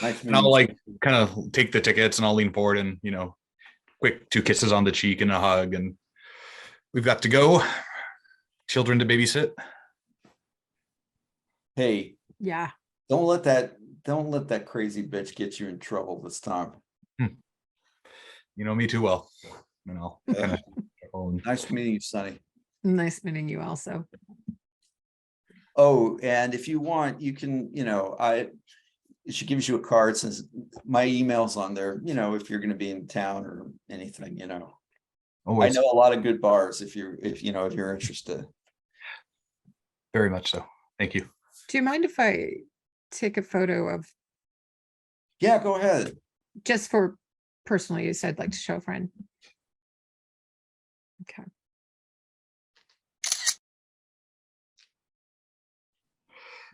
Nice And I'll kind of take the tickets and I'll lean forward and, quick 2 kisses on the cheek and a hug. And we've got to go. Children to babysit. Hey, Yeah. don't let that crazy bitch get you in trouble this time. You know me too well. Nice meeting you, Sonny. Nice meeting you also. Oh, and if you want, you can, she gives you a card, says my email's on there, if you're going to be in town or anything, Always. I know a lot of good bars if you're interested. Very much so. Thank you. Do you mind if I take a photo of, Yeah, go ahead. just for personal use? I'd like to show a friend. Okay.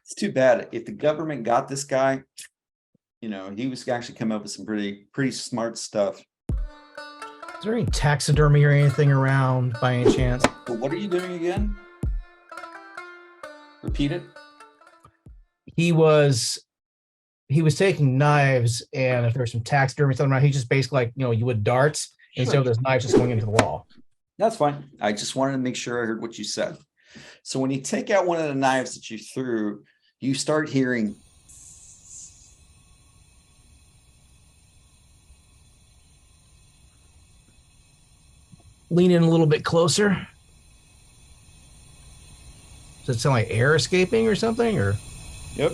It's too bad. If the government got this guy, he was actually coming up with some pretty smart stuff. Is there any taxidermy or anything around by any chance? But what are you doing again? Repeat it. He was taking knives, and if there's some taxidermy something around, he just basically like you would darts instead of those knives just going into the wall. That's fine. I just wanted to make sure I heard what you said. So when you take out one of the knives that you threw, you start hearing. Lean in a little bit closer. Does it sound like air escaping or something? Or Yep.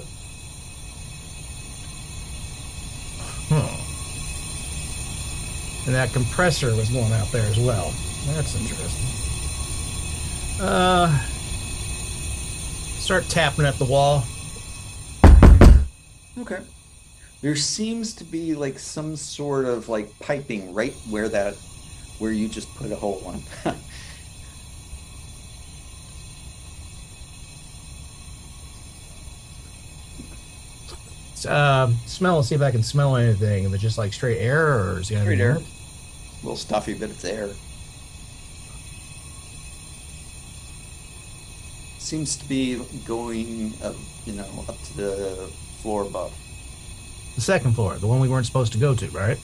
And that compressor was going out there as well. That's interesting. Start tapping at the wall. Okay. There seems to be like some sort of like piping right where you just put a hole on. Smell and see if I can smell anything. If it's just like straight air, or is it Straight anything air. else? A little stuffy, but it's air. Seems to be going up, up to the floor above. The second floor, the one we weren't supposed to go to, right?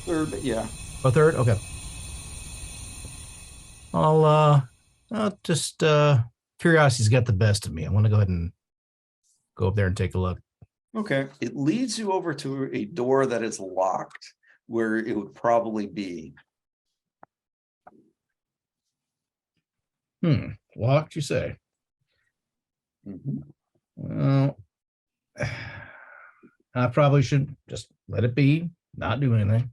Third, but yeah. Oh, third? Okay. I'll just curiosity's got the best of me. I want to go ahead and go up there and take a look. Okay. It leads you over to a door that is locked, where it would probably be. Locked, you say? Mm-hmm. Well, I probably should just let it be, not do anything.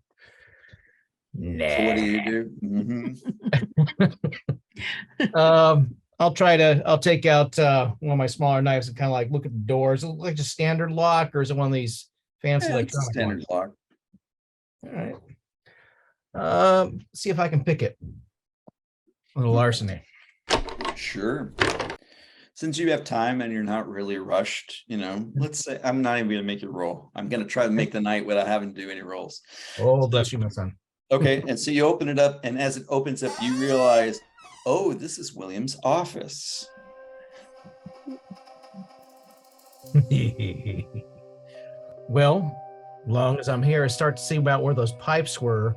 Nah. So what do you do? Mm-hmm. I'll take out one of my smaller knives and kind of like look at the doors. Is it like just standard lock, or is it one of these fancy electronic Standard lock. All right. See if I can pick it. A little larceny. Sure. Since you have time and you're not really rushed, let's say I'm not even going to make you roll. I'm going to try to make the night without having to do any rolls. Oh, bless you, my son. Okay. And so you open it up, and as it opens up, you realize, oh, this is William's office. Well, long as I'm here, I start to see about where those pipes were,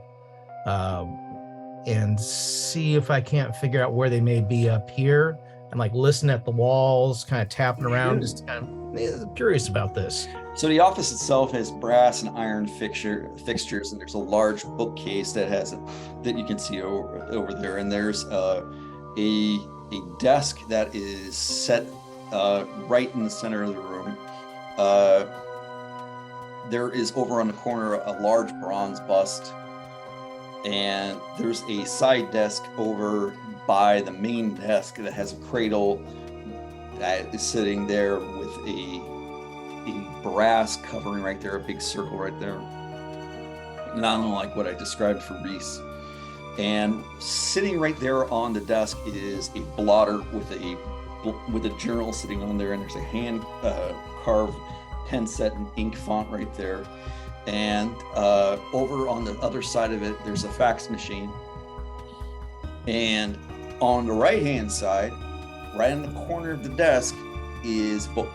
and see if I can't figure out where they may be up here, and like listen at the walls, kind of tapping around, just kind of curious about this. So the office itself has brass and iron fixtures, and there's a large bookcase that you can see over there, and there's a desk that is set right in the center of the room. There is over on the corner a large bronze bust, and there's a side desk over by the main desk that has a cradle that is sitting there with a brass covering right there, a big circle right there, not unlike what I described for Reese. And sitting right there on the desk is a blotter with a journal sitting on there, and there's a hand carved pen set and ink font right there. And over on the other side of it, there's a fax machine. And on the right hand side, right in the corner of the desk, is a book.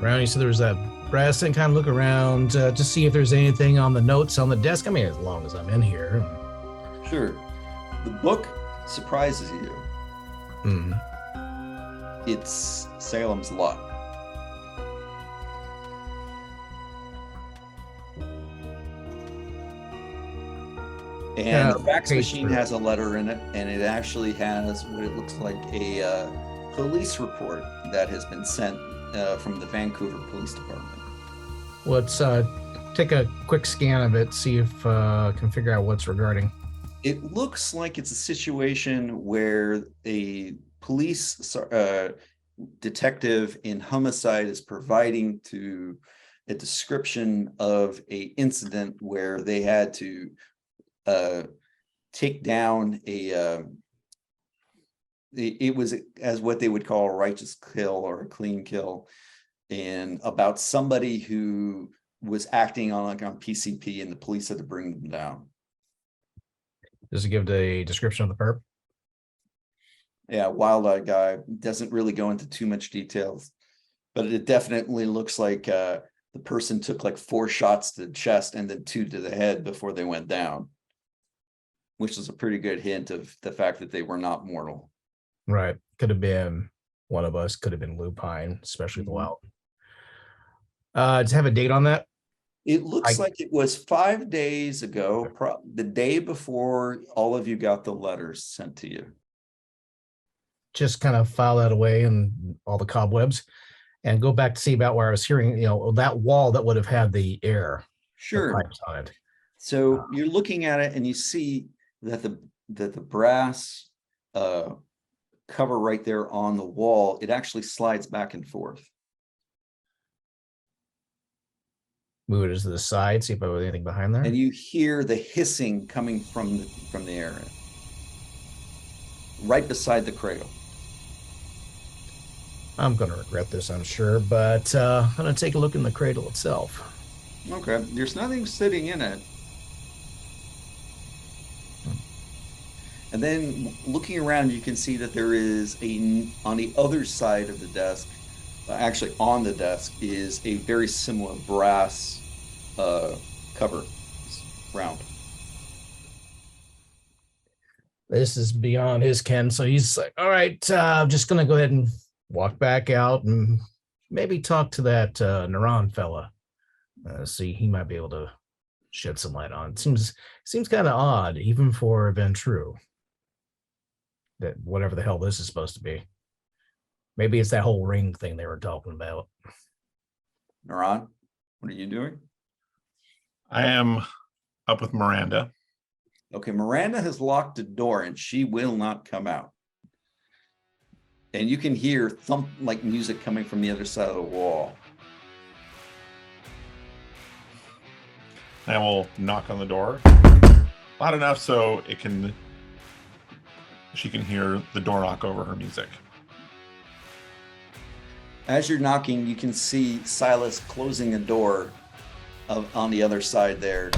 Around, you said there was that brass thing. Kind of look around to see if there's anything on the notes on the desk. I mean, as long as I'm in here. Sure. The book surprises you. It's Salem's Lot. And the fax machine has a letter in it, and it actually has what it looks like a police report that has been sent from the Vancouver Police Department. Let's take a quick scan of it, see if I can figure out what's regarding. It looks like it's a situation where a police detective in homicide is providing to a description of a incident where they had to take down it was as what they would call a righteous kill or a clean kill. and about somebody who was acting on PCP, and the police had to bring them down. Does it give the description of the perp? Yeah, wild-eyed guy, doesn't really go into too much details, but it definitely looks like the person took like 4 shots to the chest and then 2 to the head before they went down, which is a pretty good hint of the fact that they were not mortal. Right. Could have been one of us, could have been lupine, especially the wild. Does it have a date on that? It looks like it was 5 days ago, the day before all of you got the letters sent to you. Just kind of file that away and all the cobwebs and go back to see about where I was hearing, that wall that would have had the air. Sure. Pipes on it. So you're looking at it and you see that the brass cover right there on the wall, it actually slides back and forth. Move it to the side, see if there was anything behind there. And you hear the hissing coming from the area, right beside the cradle. I'm going to regret this, I'm sure, but I'm going to take a look in the cradle itself. Okay, there's nothing sitting in it. And then looking around, you can see that there is on the other side of the desk, actually on the desk, is a very similar brass cover, round. This is beyond his ken, so he's like, all right, I'm just going to go ahead and walk back out and maybe talk to that Neuron fella. See, he might be able to shed some light on it. Seems kind of odd, even for Ventrue, that whatever the hell this is supposed to be. Maybe it's that whole ring thing they were talking about. Neuron, what are you doing? I am up with Miranda. Okay, Miranda has locked the door and she will not come out. And you can hear thump like music coming from the other side of the wall. I will knock on the door loud enough so she can hear the door knock over her music. As you're knocking, you can see Silas closing a door on the other side there.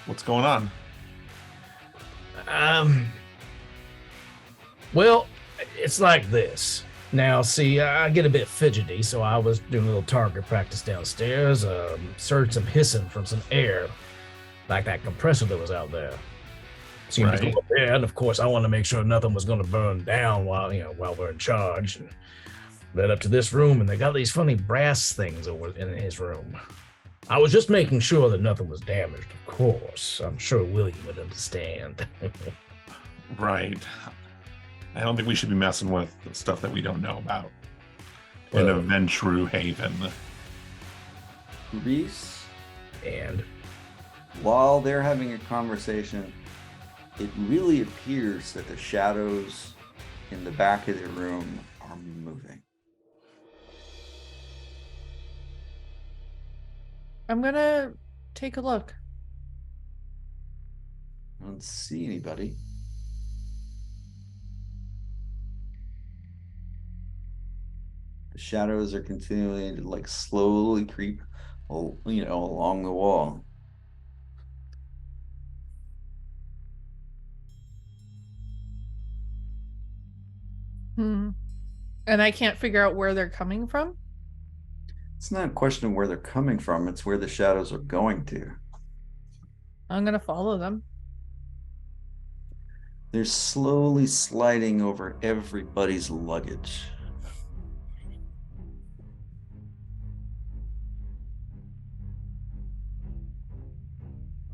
What's going on? Well, it's like this. Now, see, I get a bit fidgety, so I was doing a little target practice downstairs, heard some hissing from some air, like that compressor that was out there. Seemed to go up there, and of course, I wanted to make sure nothing was going to burn down while we're in charge. And led up to this room, and they got these funny brass things over in his room. I was just making sure that nothing was damaged, of course. I'm sure William would understand. Right. I don't think we should be messing with stuff that we don't know about in a Ventrue haven. Reese, and while they're having a conversation, it really appears that the shadows in the back of the room are moving. I'm gonna take a look. I don't see anybody. The shadows are continuing to like slowly creep, along the wall. And I can't figure out where they're coming from. It's not a question of where they're coming from, it's where the shadows are going to. I'm gonna follow them. They're slowly sliding over everybody's luggage.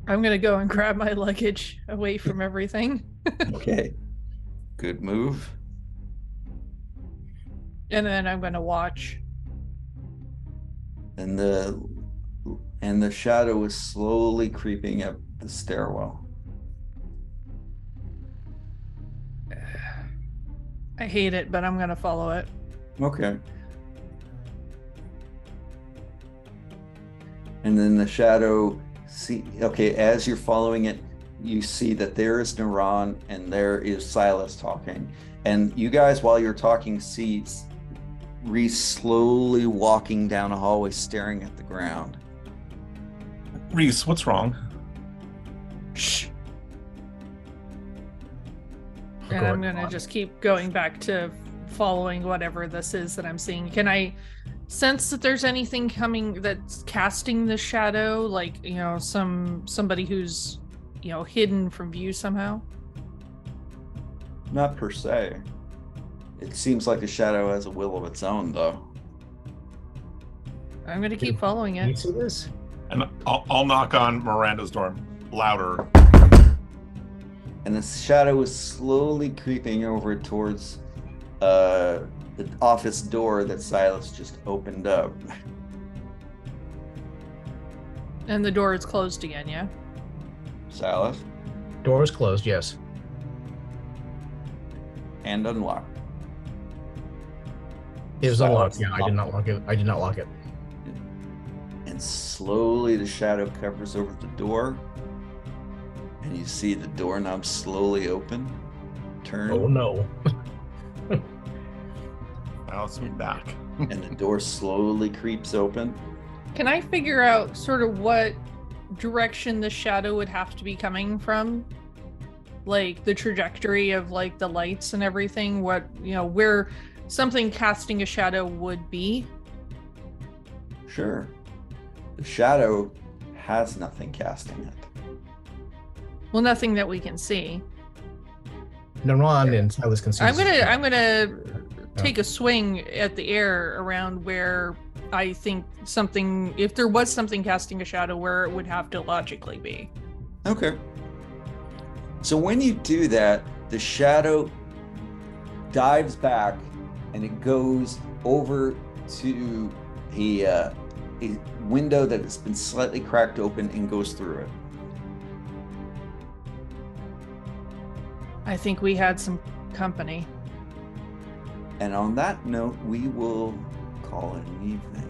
I'm gonna go and grab my luggage away from everything. Okay. Good move. And then I'm gonna watch. And the shadow is slowly creeping up the stairwell. I hate it, but I'm gonna follow it. Okay. And then the shadow, as you're following it, you see that there is Neuron and there is Silas talking. And you guys, while you're talking, see Reese slowly walking down a hallway, staring at the ground. Reese, what's wrong? Shh. And Go I'm ahead. gonna just keep going back to following whatever this is that I'm seeing. Can I sense that there's anything coming that's casting the shadow, like, you know, somebody who's, you know, hidden from view somehow? Not per se. It seems like the shadow has a will of its own, though. I'm gonna keep following Can you it. see this? And I'll knock on Miranda's door louder. And the shadow is slowly creeping over towards the office door that Silas just opened up. And the door is closed again, yeah? Silas, Door is closed, yes. and unlocked. It was Silence. unlocked. Yeah, I did not lock it. I did not lock it. And slowly the shadow covers over the door. And you see the doorknob slowly open, turn, Oh no. Now let's move back. and the door slowly creeps open. Can I figure out sort of what direction the shadow would have to be coming from? Like the trajectory of like the lights and everything, what, you know, where something casting a shadow would be? Sure. The shadow has nothing casting it. Well, nothing that we can see. Naran and Silas can see. I'm this. gonna take a swing at the air around where I think something, if there was something casting a shadow, where it would have to logically be. Okay. So when you do that, the shadow dives back and it goes over to a window that has been slightly cracked open and goes through it. I think we had some company. And on that note, we will call it an evening.